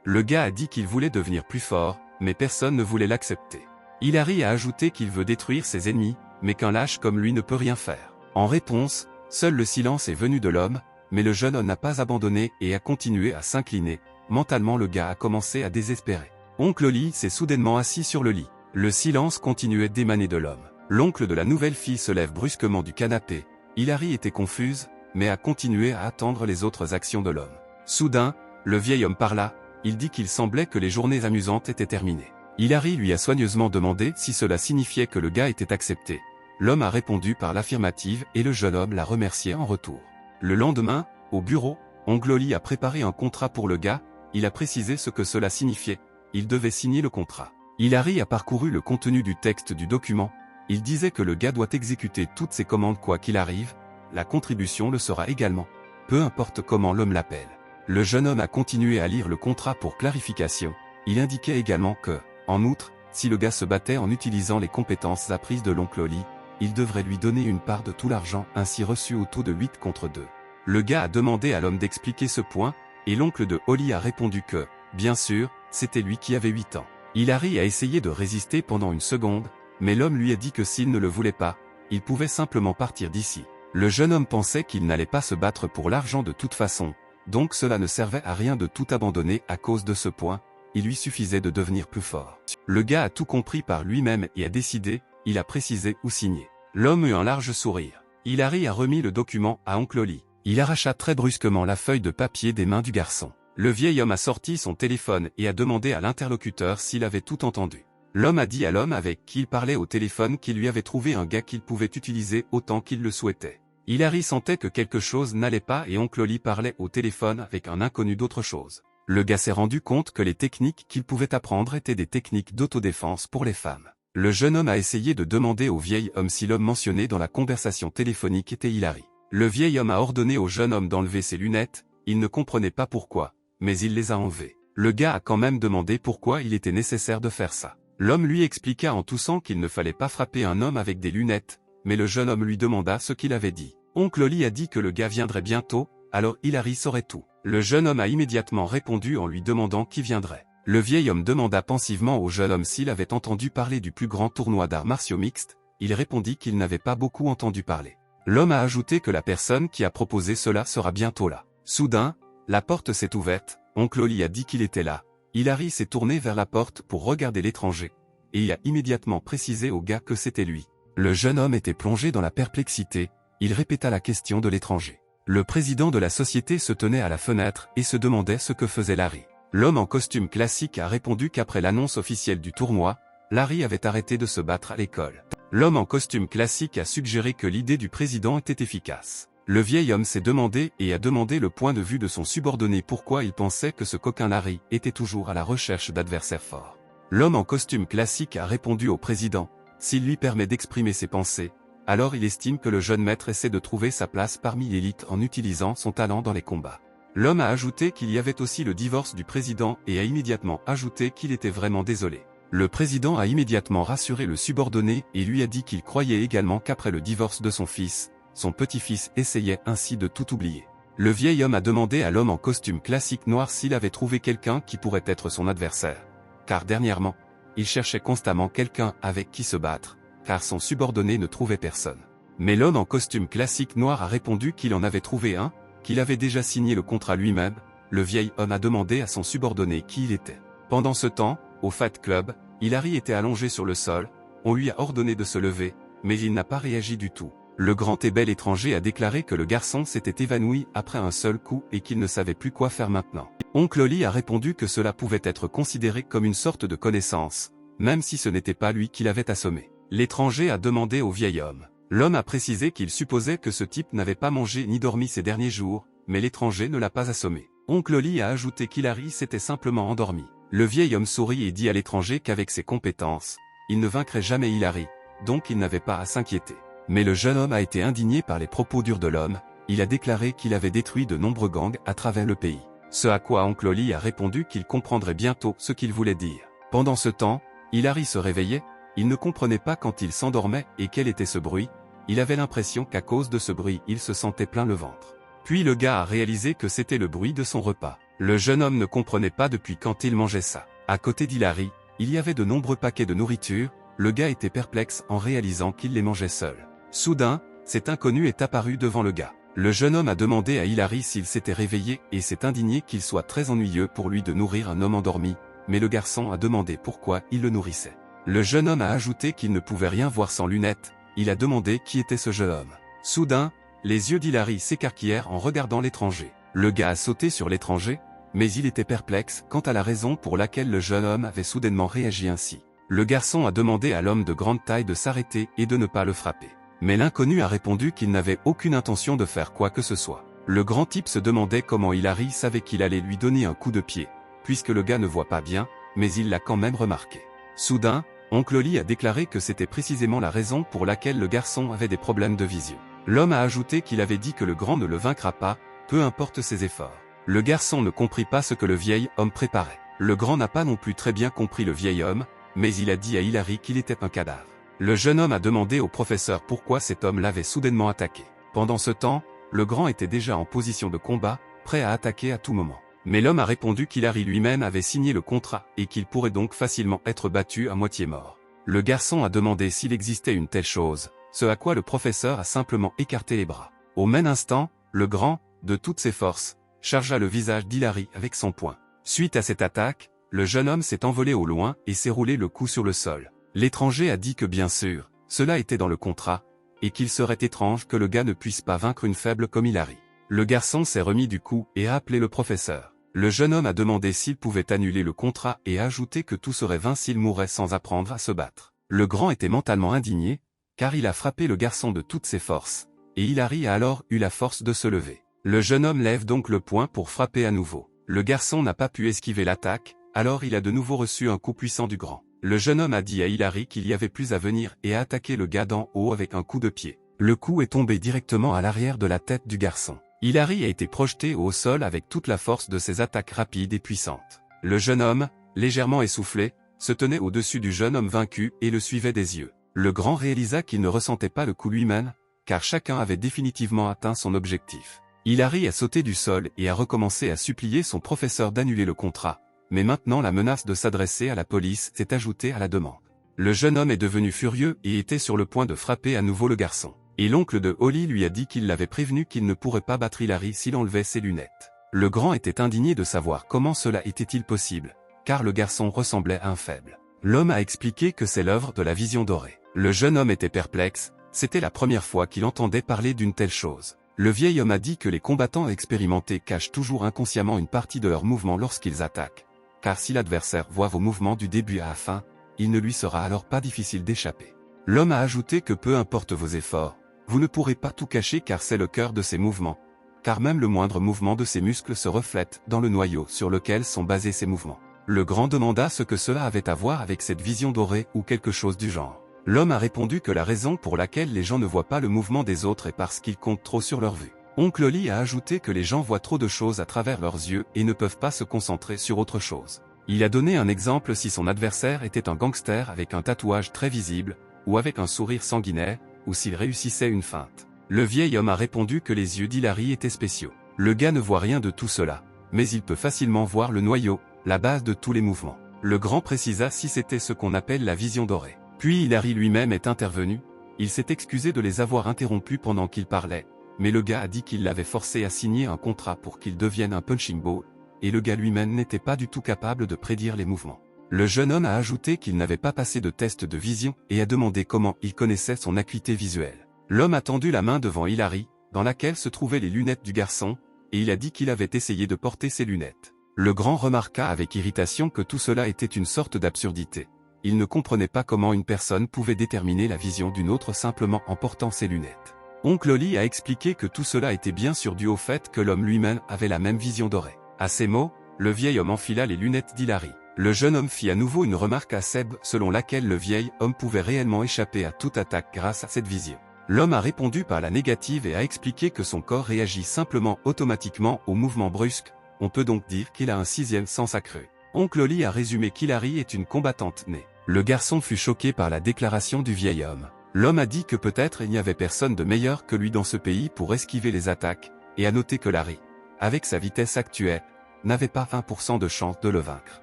Le gars a dit qu'il voulait devenir plus fort, mais personne ne voulait l'accepter. Hilary a ajouté qu'il veut détruire ses ennemis, mais qu'un lâche comme lui ne peut rien faire. En réponse, seul le silence est venu de l'homme, mais le jeune homme n'a pas abandonné et a continué à s'incliner. Mentalement le gars a commencé à désespérer. Oncle Holly s'est soudainement assis sur le lit. Le silence continuait d'émaner de l'homme. L'oncle de la nouvelle fille se lève brusquement du canapé. Hilary était confuse, mais a continué à attendre les autres actions de l'homme. Soudain, le vieil homme parla, il dit qu'il semblait que les journées amusantes étaient terminées. Hilary lui a soigneusement demandé si cela signifiait que le gars était accepté. L'homme a répondu par l'affirmative et le jeune homme l'a remercié en retour. Le lendemain, au bureau, oncle Holly a préparé un contrat pour le gars, il a précisé ce que cela signifiait, il devait signer le contrat. Hilary a parcouru le contenu du texte du document, il disait que le gars doit exécuter toutes ses commandes quoi qu'il arrive, la contribution le sera également, peu importe comment l'homme l'appelle. Le jeune homme a continué à lire le contrat pour clarification, il indiquait également que, en outre, si le gars se battait en utilisant les compétences apprises de l'oncle Holly, il devrait lui donner une part de tout l'argent ainsi reçu au taux de 8 contre 2. Le gars a demandé à l'homme d'expliquer ce point, et l'oncle de Holly a répondu que, bien sûr, c'était lui qui avait 8 ans. Hilary a essayé de résister pendant une seconde, mais l'homme lui a dit que s'il ne le voulait pas, il pouvait simplement partir d'ici. Le jeune homme pensait qu'il n'allait pas se battre pour l'argent de toute façon, donc cela ne servait à rien de tout abandonner à cause de ce point, il lui suffisait de devenir plus fort. Le gars a tout compris par lui-même et a décidé, il a précisé ou signé. L'homme eut un large sourire. Hilary a remis le document à oncle Holly. Il arracha très brusquement la feuille de papier des mains du garçon. Le vieil homme a sorti son téléphone et a demandé à l'interlocuteur s'il avait tout entendu. L'homme a dit à l'homme avec qui il parlait au téléphone qu'il lui avait trouvé un gars qu'il pouvait utiliser autant qu'il le souhaitait. Hilary sentait que quelque chose n'allait pas et oncle Holly parlait au téléphone avec un inconnu d'autre chose. Le gars s'est rendu compte que les techniques qu'il pouvait apprendre étaient des techniques d'autodéfense pour les femmes. Le jeune homme a essayé de demander au vieil homme si l'homme mentionné dans la conversation téléphonique était Hilary. Le vieil homme a ordonné au jeune homme d'enlever ses lunettes, il ne comprenait pas pourquoi, mais il les a enlevées. Le gars a quand même demandé pourquoi il était nécessaire de faire ça. L'homme lui expliqua en toussant qu'il ne fallait pas frapper un homme avec des lunettes, mais le jeune homme lui demanda ce qu'il avait dit. Oncle Holly a dit que le gars viendrait bientôt, alors Hilary saurait tout. Le jeune homme a immédiatement répondu en lui demandant qui viendrait. Le vieil homme demanda pensivement au jeune homme s'il avait entendu parler du plus grand tournoi d'arts martiaux mixtes, il répondit qu'il n'avait pas beaucoup entendu parler. L'homme a ajouté que la personne qui a proposé cela sera bientôt là. Soudain, la porte s'est ouverte, oncle Holly a dit qu'il était là. Hilary s'est tourné vers la porte pour regarder l'étranger, et il a immédiatement précisé au gars que c'était lui. Le jeune homme était plongé dans la perplexité, il répéta la question de l'étranger. Le président de la société se tenait à la fenêtre et se demandait ce que faisait Larry. L'homme en costume classique a répondu qu'après l'annonce officielle du tournoi, Larry avait arrêté de se battre à l'école. L'homme en costume classique a suggéré que l'idée du président était efficace. Le vieil homme s'est demandé et a demandé le point de vue de son subordonné pourquoi il pensait que ce coquin Larry était toujours à la recherche d'adversaires forts. L'homme en costume classique a répondu au président, s'il lui permet d'exprimer ses pensées, Alors il estime que le jeune maître essaie de trouver sa place parmi l'élite en utilisant son talent dans les combats. L'homme a ajouté qu'il y avait aussi le divorce du président et a immédiatement ajouté qu'il était vraiment désolé. Le président a immédiatement rassuré le subordonné et lui a dit qu'il croyait également qu'après le divorce de son fils, son petit-fils essayait ainsi de tout oublier. Le vieil homme a demandé à l'homme en costume classique noir s'il avait trouvé quelqu'un qui pourrait être son adversaire. Car dernièrement, il cherchait constamment quelqu'un avec qui se battre, car son subordonné ne trouvait personne. Mais l'homme en costume classique noir a répondu qu'il en avait trouvé un, qu'il avait déjà signé le contrat lui-même. Le vieil homme a demandé à son subordonné qui il était. Pendant ce temps, au Fat Club, Hilary était allongé sur le sol, on lui a ordonné de se lever, mais il n'a pas réagi du tout. Le grand et bel étranger a déclaré que le garçon s'était évanoui après un seul coup et qu'il ne savait plus quoi faire maintenant. Oncle Oli a répondu que cela pouvait être considéré comme une sorte de connaissance, même si ce n'était pas lui qui l'avait assommé. L'étranger a demandé au vieil homme. L'homme a précisé qu'il supposait que ce type n'avait pas mangé ni dormi ces derniers jours, mais l'étranger ne l'a pas assommé. Oncle Oli a ajouté qu'Hilary s'était simplement endormi. Le vieil homme sourit et dit à l'étranger qu'avec ses compétences, il ne vaincrait jamais Hilary, donc il n'avait pas à s'inquiéter. Mais le jeune homme a été indigné par les propos durs de l'homme, il a déclaré qu'il avait détruit de nombreux gangs à travers le pays. Ce à quoi Oncle Oli a répondu qu'il comprendrait bientôt ce qu'il voulait dire. Pendant ce temps, Hilary se réveillait, il ne comprenait pas quand il s'endormait et quel était ce bruit, il avait l'impression qu'à cause de ce bruit il se sentait plein le ventre. Puis le gars a réalisé que c'était le bruit de son repas. Le jeune homme ne comprenait pas depuis quand il mangeait ça. À côté d'Hilary, il y avait de nombreux paquets de nourriture, le gars était perplexe en réalisant qu'il les mangeait seul. Soudain, cet inconnu est apparu devant le gars. Le jeune homme a demandé à Hilary s'il s'était réveillé et s'est indigné qu'il soit très ennuyeux pour lui de nourrir un homme endormi, mais le garçon a demandé pourquoi il le nourrissait. Le jeune homme a ajouté qu'il ne pouvait rien voir sans lunettes, il a demandé qui était ce jeune homme. Soudain, les yeux d'Hilary s'écarquillèrent en regardant l'étranger. Le gars a sauté sur l'étranger, mais il était perplexe quant à la raison pour laquelle le jeune homme avait soudainement réagi ainsi. Le garçon a demandé à l'homme de grande taille de s'arrêter et de ne pas le frapper. Mais l'inconnu a répondu qu'il n'avait aucune intention de faire quoi que ce soit. Le grand type se demandait comment Hilary savait qu'il allait lui donner un coup de pied, puisque le gars ne voit pas bien, mais il l'a quand même remarqué. Soudain, Oncle Oli a déclaré que c'était précisément la raison pour laquelle le garçon avait des problèmes de vision. L'homme a ajouté qu'il avait dit que le grand ne le vaincra pas, peu importe ses efforts. Le garçon ne comprit pas ce que le vieil homme préparait. Le grand n'a pas non plus très bien compris le vieil homme, mais il a dit à Hilary qu'il était un cadavre. Le jeune homme a demandé au professeur pourquoi cet homme l'avait soudainement attaqué. Pendant ce temps, le grand était déjà en position de combat, prêt à attaquer à tout moment. Mais l'homme a répondu qu'Hilary lui-même avait signé le contrat et qu'il pourrait donc facilement être battu à moitié mort. Le garçon a demandé s'il existait une telle chose, ce à quoi le professeur a simplement écarté les bras. Au même instant, le grand, de toutes ses forces, chargea le visage d'Hilary avec son poing. Suite à cette attaque, le jeune homme s'est envolé au loin et s'est roulé le cou sur le sol. L'étranger a dit que bien sûr, cela était dans le contrat, et qu'il serait étrange que le gars ne puisse pas vaincre une faible comme Hilary. Le garçon s'est remis du coup et a appelé le professeur. Le jeune homme a demandé s'il pouvait annuler le contrat et a ajouté que tout serait vain s'il mourait sans apprendre à se battre. Le grand était mentalement indigné, car il a frappé le garçon de toutes ses forces, et Hilary a alors eu la force de se lever. Le jeune homme lève donc le poing pour frapper à nouveau. Le garçon n'a pas pu esquiver l'attaque, alors il a de nouveau reçu un coup puissant du grand. Le jeune homme a dit à Hilary qu'il y avait plus à venir et a attaqué le gars d'en haut avec un coup de pied. Le coup est tombé directement à l'arrière de la tête du garçon. Hilary a été projeté au sol avec toute la force de ses attaques rapides et puissantes. Le jeune homme, légèrement essoufflé, se tenait au-dessus du jeune homme vaincu et le suivait des yeux. Le grand réalisa qu'il ne ressentait pas le coup lui-même, car chacun avait définitivement atteint son objectif. Hilary a sauté du sol et a recommencé à supplier son professeur d'annuler le contrat. Mais maintenant la menace de s'adresser à la police s'est ajoutée à la demande. Le jeune homme est devenu furieux et était sur le point de frapper à nouveau le garçon. Et l'oncle de Holly lui a dit qu'il l'avait prévenu qu'il ne pourrait pas battre Hilary s'il enlevait ses lunettes. Le grand était indigné de savoir comment cela était-il possible, car le garçon ressemblait à un faible. L'homme a expliqué que c'est l'œuvre de la vision dorée. Le jeune homme était perplexe, c'était la première fois qu'il entendait parler d'une telle chose. Le vieil homme a dit que les combattants expérimentés cachent toujours inconsciemment une partie de leurs mouvements lorsqu'ils attaquent. Car si l'adversaire voit vos mouvements du début à la fin, il ne lui sera alors pas difficile d'échapper. L'homme a ajouté que peu importe vos efforts, vous ne pourrez pas tout cacher car c'est le cœur de ces mouvements, car même le moindre mouvement de ses muscles se reflète dans le noyau sur lequel sont basés ces mouvements. Le grand demanda ce que cela avait à voir avec cette vision dorée ou quelque chose du genre. L'homme a répondu que la raison pour laquelle les gens ne voient pas le mouvement des autres est parce qu'ils comptent trop sur leur vue. Oncle Oli a ajouté que les gens voient trop de choses à travers leurs yeux et ne peuvent pas se concentrer sur autre chose. Il a donné un exemple si son adversaire était un gangster avec un tatouage très visible, ou avec un sourire sanguinaire, ou s'il réussissait une feinte. Le vieil homme a répondu que les yeux d'Hilary étaient spéciaux. Le gars ne voit rien de tout cela, mais il peut facilement voir le noyau, la base de tous les mouvements. Le grand précisa si c'était ce qu'on appelle la vision dorée. Puis Hilary lui-même est intervenu, il s'est excusé de les avoir interrompus pendant qu'ils parlaient, mais le gars a dit qu'il l'avait forcé à signer un contrat pour qu'il devienne un punching ball, et le gars lui-même n'était pas du tout capable de prédire les mouvements. Le jeune homme a ajouté qu'il n'avait pas passé de test de vision et a demandé comment il connaissait son acuité visuelle. L'homme a tendu la main devant Hilary, dans laquelle se trouvaient les lunettes du garçon, et il a dit qu'il avait essayé de porter ses lunettes. Le grand remarqua avec irritation que tout cela était une sorte d'absurdité. Il ne comprenait pas comment une personne pouvait déterminer la vision d'une autre simplement en portant ses lunettes. Oncle Oli a expliqué que tout cela était bien sûr dû au fait que l'homme lui-même avait la même vision dorée. À ces mots, le vieil homme enfila les lunettes d'Hilary. Le jeune homme fit à nouveau une remarque à Seb selon laquelle le vieil homme pouvait réellement échapper à toute attaque grâce à cette vision. L'homme a répondu par la négative et a expliqué que son corps réagit simplement automatiquement aux mouvements brusques, on peut donc dire qu'il a un sixième sens accru. Oncle Oli a résumé qu'Hilary est une combattante née. Le garçon fut choqué par la déclaration du vieil homme. L'homme a dit que peut-être il n'y avait personne de meilleur que lui dans ce pays pour esquiver les attaques, et a noté que Larry, avec sa vitesse actuelle, n'avait pas 1% de chance de le vaincre.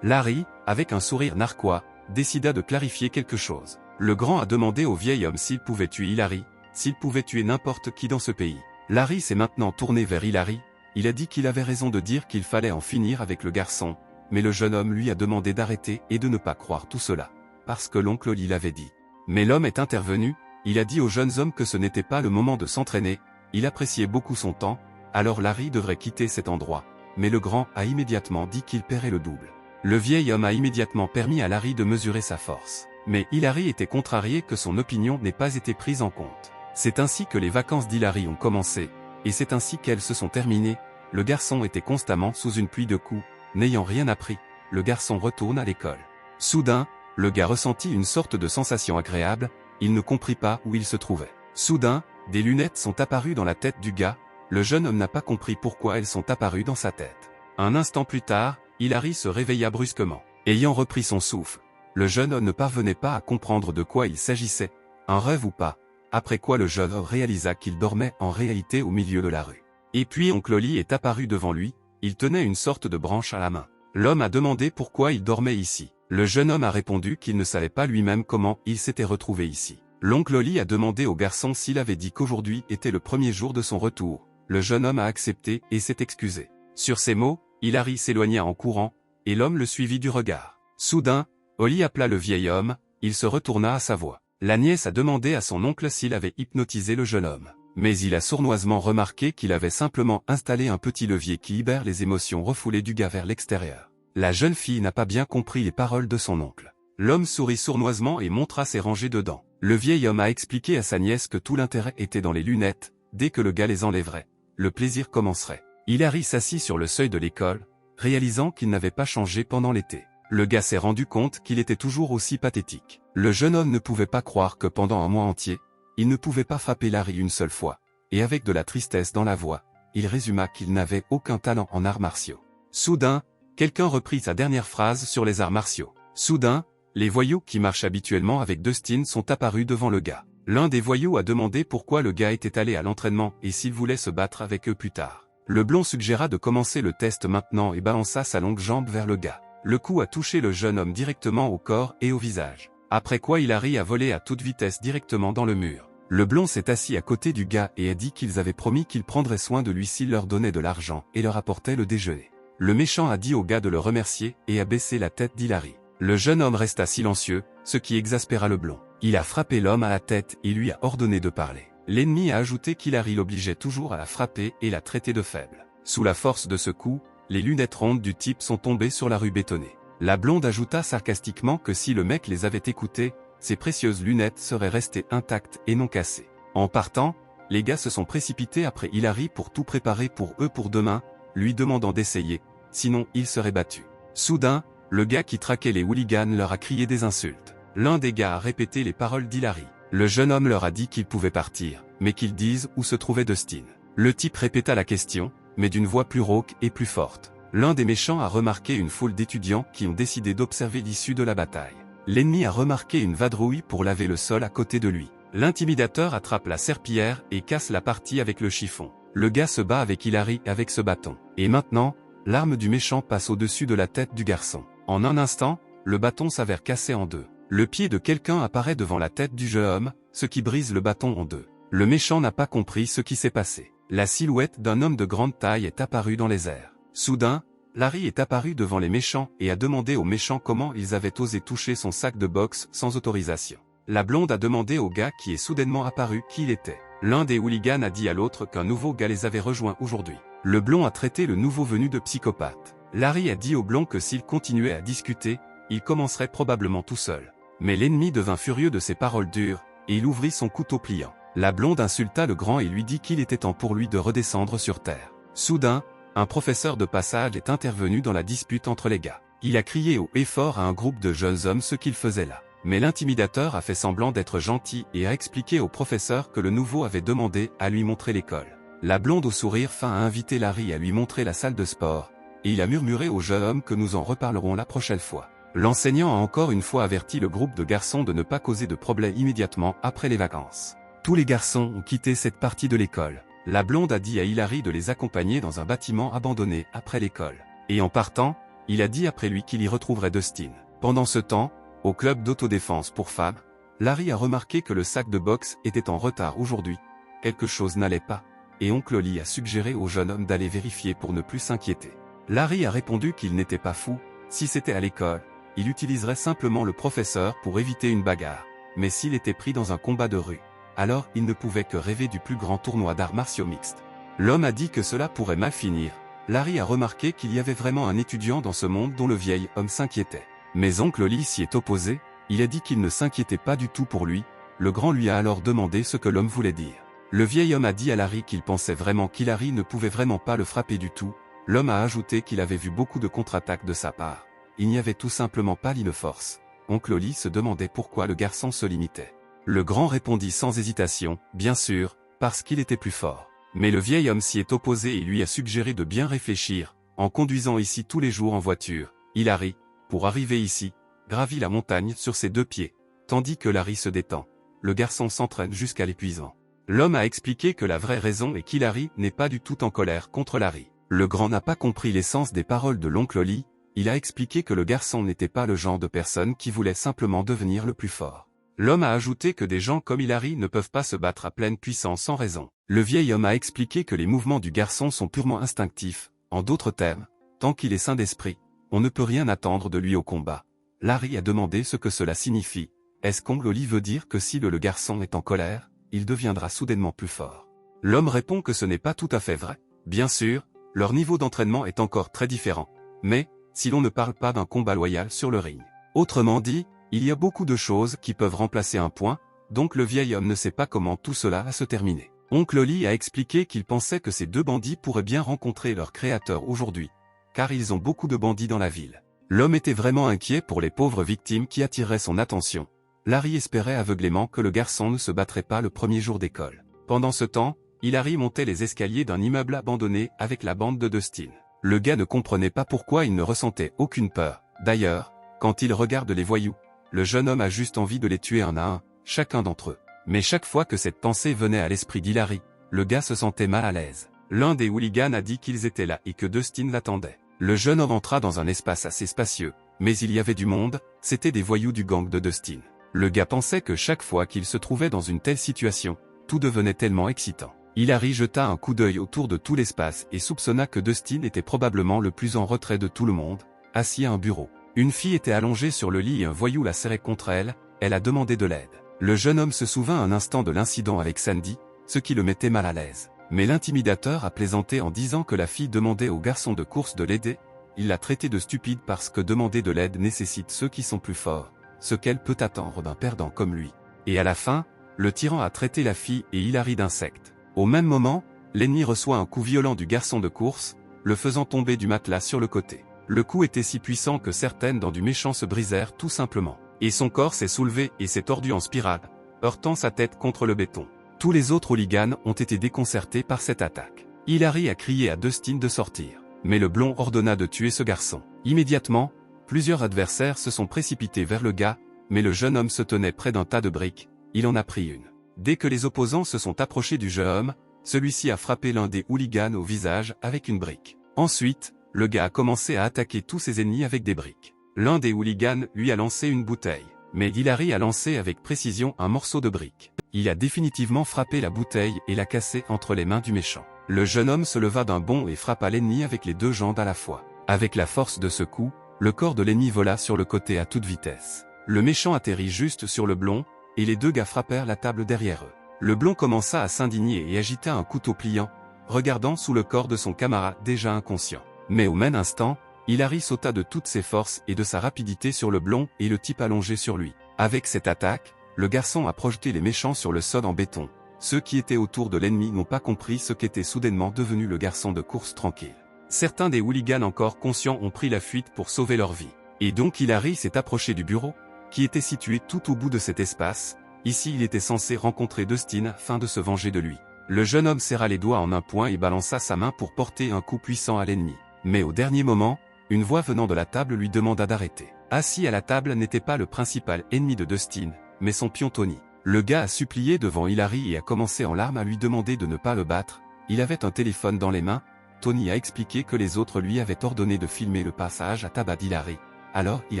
Larry, avec un sourire narquois, décida de clarifier quelque chose. Le grand a demandé au vieil homme s'il pouvait tuer Hilary, s'il pouvait tuer n'importe qui dans ce pays. Larry s'est maintenant tourné vers Hilary, il a dit qu'il avait raison de dire qu'il fallait en finir avec le garçon, mais le jeune homme lui a demandé d'arrêter et de ne pas croire tout cela, parce que l'oncle Oli l'avait dit. Mais l'homme est intervenu, il a dit aux jeunes hommes que ce n'était pas le moment de s'entraîner, il appréciait beaucoup son temps, alors Larry devrait quitter cet endroit, mais le grand a immédiatement dit qu'il paierait le double. Le vieil homme a immédiatement permis à Larry de mesurer sa force. Mais Hilary était contrarié que son opinion n'ait pas été prise en compte. C'est ainsi que les vacances d'Hilary ont commencé, et c'est ainsi qu'elles se sont terminées. Le garçon était constamment sous une pluie de coups, n'ayant rien appris, le garçon retourne à l'école. Soudain, le gars ressentit une sorte de sensation agréable, il ne comprit pas où il se trouvait. Soudain, des lunettes sont apparues dans la tête du gars, le jeune homme n'a pas compris pourquoi elles sont apparues dans sa tête. Un instant plus tard, Hilary se réveilla brusquement. Ayant repris son souffle, le jeune homme ne parvenait pas à comprendre de quoi il s'agissait, un rêve ou pas, après quoi le jeune homme réalisa qu'il dormait en réalité au milieu de la rue. Et puis oncle Oli est apparu devant lui, il tenait une sorte de branche à la main. L'homme a demandé pourquoi il dormait ici. Le jeune homme a répondu qu'il ne savait pas lui-même comment il s'était retrouvé ici. L'oncle Oli a demandé au garçon s'il avait dit qu'aujourd'hui était le premier jour de son retour. Le jeune homme a accepté et s'est excusé. Sur ces mots, Hilary s'éloigna en courant, et l'homme le suivit du regard. Soudain, Oli appela le vieil homme, il se retourna à sa voix. La nièce a demandé à son oncle s'il avait hypnotisé le jeune homme. Mais il a sournoisement remarqué qu'il avait simplement installé un petit levier qui libère les émotions refoulées du gars vers l'extérieur. La jeune fille n'a pas bien compris les paroles de son oncle. L'homme sourit sournoisement et montra ses rangées de dents. Le vieil homme a expliqué à sa nièce que tout l'intérêt était dans les lunettes, dès que le gars les enlèverait, le plaisir commencerait. Hilary s'assit sur le seuil de l'école, réalisant qu'il n'avait pas changé pendant l'été. Le gars s'est rendu compte qu'il était toujours aussi pathétique. Le jeune homme ne pouvait pas croire que pendant un mois entier, il ne pouvait pas frapper Larry une seule fois, et avec de la tristesse dans la voix, il résuma qu'il n'avait aucun talent en arts martiaux. Soudain, quelqu'un reprit sa dernière phrase sur les arts martiaux. Soudain, les voyous qui marchent habituellement avec Dustin sont apparus devant le gars. L'un des voyous a demandé pourquoi le gars était allé à l'entraînement et s'il voulait se battre avec eux plus tard. Le blond suggéra de commencer le test maintenant et balança sa longue jambe vers le gars. Le coup a touché le jeune homme directement au corps et au visage. Après quoi Hilary a volé à toute vitesse directement dans le mur. Le blond s'est assis à côté du gars et a dit qu'ils avaient promis qu'ils prendraient soin de lui s'il leur donnait de l'argent et leur apportait le déjeuner. Le méchant a dit au gars de le remercier et a baissé la tête d'Hilary. Le jeune homme resta silencieux, ce qui exaspéra le blond. Il a frappé l'homme à la tête et lui a ordonné de parler. L'ennemi a ajouté qu'Hilary l'obligeait toujours à la frapper et la traiter de faible. Sous la force de ce coup, les lunettes rondes du type sont tombées sur la rue bétonnée. La blonde ajouta sarcastiquement que si le mec les avait écoutées, ses précieuses lunettes seraient restées intactes et non cassées. En partant, les gars se sont précipités après Hilary pour tout préparer pour eux pour demain, lui demandant d'essayer, sinon ils seraient battus. Soudain, le gars qui traquait les hooligans leur a crié des insultes. L'un des gars a répété les paroles d'Hilary. Le jeune homme leur a dit qu'ils pouvaient partir, mais qu'ils disent où se trouvait Dustin. Le type répéta la question, mais d'une voix plus rauque et plus forte. L'un des méchants a remarqué une foule d'étudiants qui ont décidé d'observer l'issue de la bataille. L'ennemi a remarqué une vadrouille pour laver le sol à côté de lui. L'intimidateur attrape la serpillière et casse la partie avec le chiffon. Le gars se bat avec Hillary avec ce bâton. Et maintenant, l'arme du méchant passe au-dessus de la tête du garçon. En un instant, le bâton s'avère cassé en deux. Le pied de quelqu'un apparaît devant la tête du jeune homme, ce qui brise le bâton en deux. Le méchant n'a pas compris ce qui s'est passé. La silhouette d'un homme de grande taille est apparue dans les airs. Soudain, Larry est apparu devant les méchants et a demandé aux méchants comment ils avaient osé toucher son sac de boxe sans autorisation. La blonde a demandé au gars qui est soudainement apparu qui il était. L'un des hooligans a dit à l'autre qu'un nouveau gars les avait rejoints aujourd'hui. Le blond a traité le nouveau venu de psychopathe. Larry a dit au blond que s'il continuait à discuter, il commencerait probablement tout seul. Mais l'ennemi devint furieux de ses paroles dures, et il ouvrit son couteau pliant. La blonde insulta le grand et lui dit qu'il était temps pour lui de redescendre sur terre. Soudain, un professeur de passage est intervenu dans la dispute entre les gars. Il a crié haut et fort à un groupe de jeunes hommes ce qu'il faisait là. Mais l'intimidateur a fait semblant d'être gentil et a expliqué au professeur que le nouveau avait demandé à lui montrer l'école. La blonde au sourire fin a invité Larry à lui montrer la salle de sport, et il a murmuré au jeune homme que nous en reparlerons la prochaine fois. L'enseignant a encore une fois averti le groupe de garçons de ne pas causer de problème immédiatement après les vacances. Tous les garçons ont quitté cette partie de l'école. La blonde a dit à Hillary de les accompagner dans un bâtiment abandonné après l'école. Et en partant, il a dit après lui qu'il y retrouverait Dustin. Pendant ce temps, au club d'autodéfense pour femmes, Larry a remarqué que le sac de boxe était en retard aujourd'hui. Quelque chose n'allait pas, et oncle Oli a suggéré au jeune homme d'aller vérifier pour ne plus s'inquiéter. Larry a répondu qu'il n'était pas fou, si c'était à l'école, il utiliserait simplement le professeur pour éviter une bagarre. Mais s'il était pris dans un combat de rue, alors il ne pouvait que rêver du plus grand tournoi d'arts martiaux mixtes. L'homme a dit que cela pourrait mal finir. Larry a remarqué qu'il y avait vraiment un étudiant dans ce monde dont le vieil homme s'inquiétait. Mais oncle Oli s'y est opposé, il a dit qu'il ne s'inquiétait pas du tout pour lui. Le grand lui a alors demandé ce que l'homme voulait dire. Le vieil homme a dit à Larry qu'il pensait vraiment qu'Hillary ne pouvait vraiment pas le frapper du tout. L'homme a ajouté qu'il avait vu beaucoup de contre-attaques de sa part. Il n'y avait tout simplement pas l'inforce. Oncle Oli se demandait pourquoi le garçon se limitait. Le grand répondit sans hésitation, bien sûr, parce qu'il était plus fort. Mais le vieil homme s'y est opposé et lui a suggéré de bien réfléchir. En conduisant ici tous les jours en voiture, Hillary, pour arriver ici, gravit la montagne sur ses deux pieds, tandis que Larry se détend. Le garçon s'entraîne jusqu'à l'épuisement. L'homme a expliqué que la vraie raison est qu'Hillary n'est pas du tout en colère contre Larry. Le grand n'a pas compris l'essence des paroles de l'oncle Oli. Il a expliqué que le garçon n'était pas le genre de personne qui voulait simplement devenir le plus fort. L'homme a ajouté que des gens comme Hillary ne peuvent pas se battre à pleine puissance sans raison. Le vieil homme a expliqué que les mouvements du garçon sont purement instinctifs. En d'autres termes, tant qu'il est sain d'esprit, on ne peut rien attendre de lui au combat. Larry a demandé ce que cela signifie. Est-ce qu'oncle Oli veut dire que si le garçon est en colère, il deviendra soudainement plus fort? L'homme répond que ce n'est pas tout à fait vrai. Bien sûr, leur niveau d'entraînement est encore très différent. Mais, si l'on ne parle pas d'un combat loyal sur le ring. Autrement dit, il y a beaucoup de choses qui peuvent remplacer un point, donc le vieil homme ne sait pas comment tout cela va se terminer. Oncle Oli a expliqué qu'il pensait que ces deux bandits pourraient bien rencontrer leur créateur aujourd'hui, car ils ont beaucoup de bandits dans la ville. L'homme était vraiment inquiet pour les pauvres victimes qui attireraient son attention. Larry espérait aveuglément que le garçon ne se battrait pas le premier jour d'école. Pendant ce temps, Hillary montait les escaliers d'un immeuble abandonné avec la bande de Dustin. Le gars ne comprenait pas pourquoi il ne ressentait aucune peur. D'ailleurs, quand il regarde les voyous, le jeune homme a juste envie de les tuer un à un, chacun d'entre eux. Mais chaque fois que cette pensée venait à l'esprit d'Hillary, le gars se sentait mal à l'aise. L'un des hooligans a dit qu'ils étaient là et que Dustin l'attendait. Le jeune homme entra dans un espace assez spacieux, mais il y avait du monde, c'étaient des voyous du gang de Dustin. Le gars pensait que chaque fois qu'il se trouvait dans une telle situation, tout devenait tellement excitant. Hillary jeta un coup d'œil autour de tout l'espace et soupçonna que Dustin était probablement le plus en retrait de tout le monde, assis à un bureau. Une fille était allongée sur le lit et un voyou la serrait contre elle, elle a demandé de l'aide. Le jeune homme se souvint un instant de l'incident avec Sandy, ce qui le mettait mal à l'aise. Mais l'intimidateur a plaisanté en disant que la fille demandait au garçon de course de l'aider. Il l'a traité de stupide parce que demander de l'aide nécessite ceux qui sont plus forts, ce qu'elle peut attendre d'un perdant comme lui. Et à la fin, le tyran a traité la fille et Hillary d'insectes. Au même moment, l'ennemi reçoit un coup violent du garçon de course, le faisant tomber du matelas sur le côté. Le coup était si puissant que certaines dents du méchant se brisèrent tout simplement. et son corps s'est soulevé et s'est tordu en spirale, heurtant sa tête contre le béton. Tous les autres hooligans ont été déconcertés par cette attaque. Hilary a crié à Dustin de sortir, mais le blond ordonna de tuer ce garçon. Immédiatement, plusieurs adversaires se sont précipités vers le gars, mais le jeune homme se tenait près d'un tas de briques, il en a pris une. Dès que les opposants se sont approchés du jeune homme, celui-ci a frappé l'un des hooligans au visage avec une brique. Ensuite, le gars a commencé à attaquer tous ses ennemis avec des briques. L'un des hooligans lui a lancé une bouteille, mais Hilary a lancé avec précision un morceau de brique. Il a définitivement frappé la bouteille et l'a cassée entre les mains du méchant. Le jeune homme se leva d'un bond et frappa l'ennemi avec les deux jambes à la fois. Avec la force de ce coup, le corps de l'ennemi vola sur le côté à toute vitesse. Le méchant atterrit juste sur le blond, et les deux gars frappèrent la table derrière eux. Le blond commença à s'indigner et agita un couteau pliant, regardant sous le corps de son camarade déjà inconscient. Mais au même instant, Hilary sauta de toutes ses forces et de sa rapidité sur le blond et le type allongé sur lui. Avec cette attaque, le garçon a projeté les méchants sur le sol en béton. Ceux qui étaient autour de l'ennemi n'ont pas compris ce qu'était soudainement devenu le garçon de course tranquille. Certains des hooligans encore conscients ont pris la fuite pour sauver leur vie. Et donc Hilary s'est approché du bureau, qui était situé tout au bout de cet espace. Ici il était censé rencontrer Dustin afin de se venger de lui. Le jeune homme serra les doigts en un point et balança sa main pour porter un coup puissant à l'ennemi. Mais au dernier moment, une voix venant de la table lui demanda d'arrêter. Assis à la table n'était pas le principal ennemi de Dustin, mais son pion Tony. Le gars a supplié devant Hilary et a commencé en larmes à lui demander de ne pas le battre. Il avait un téléphone dans les mains. Tony a expliqué que les autres lui avaient ordonné de filmer le passage à tabac d'Hilary. Alors il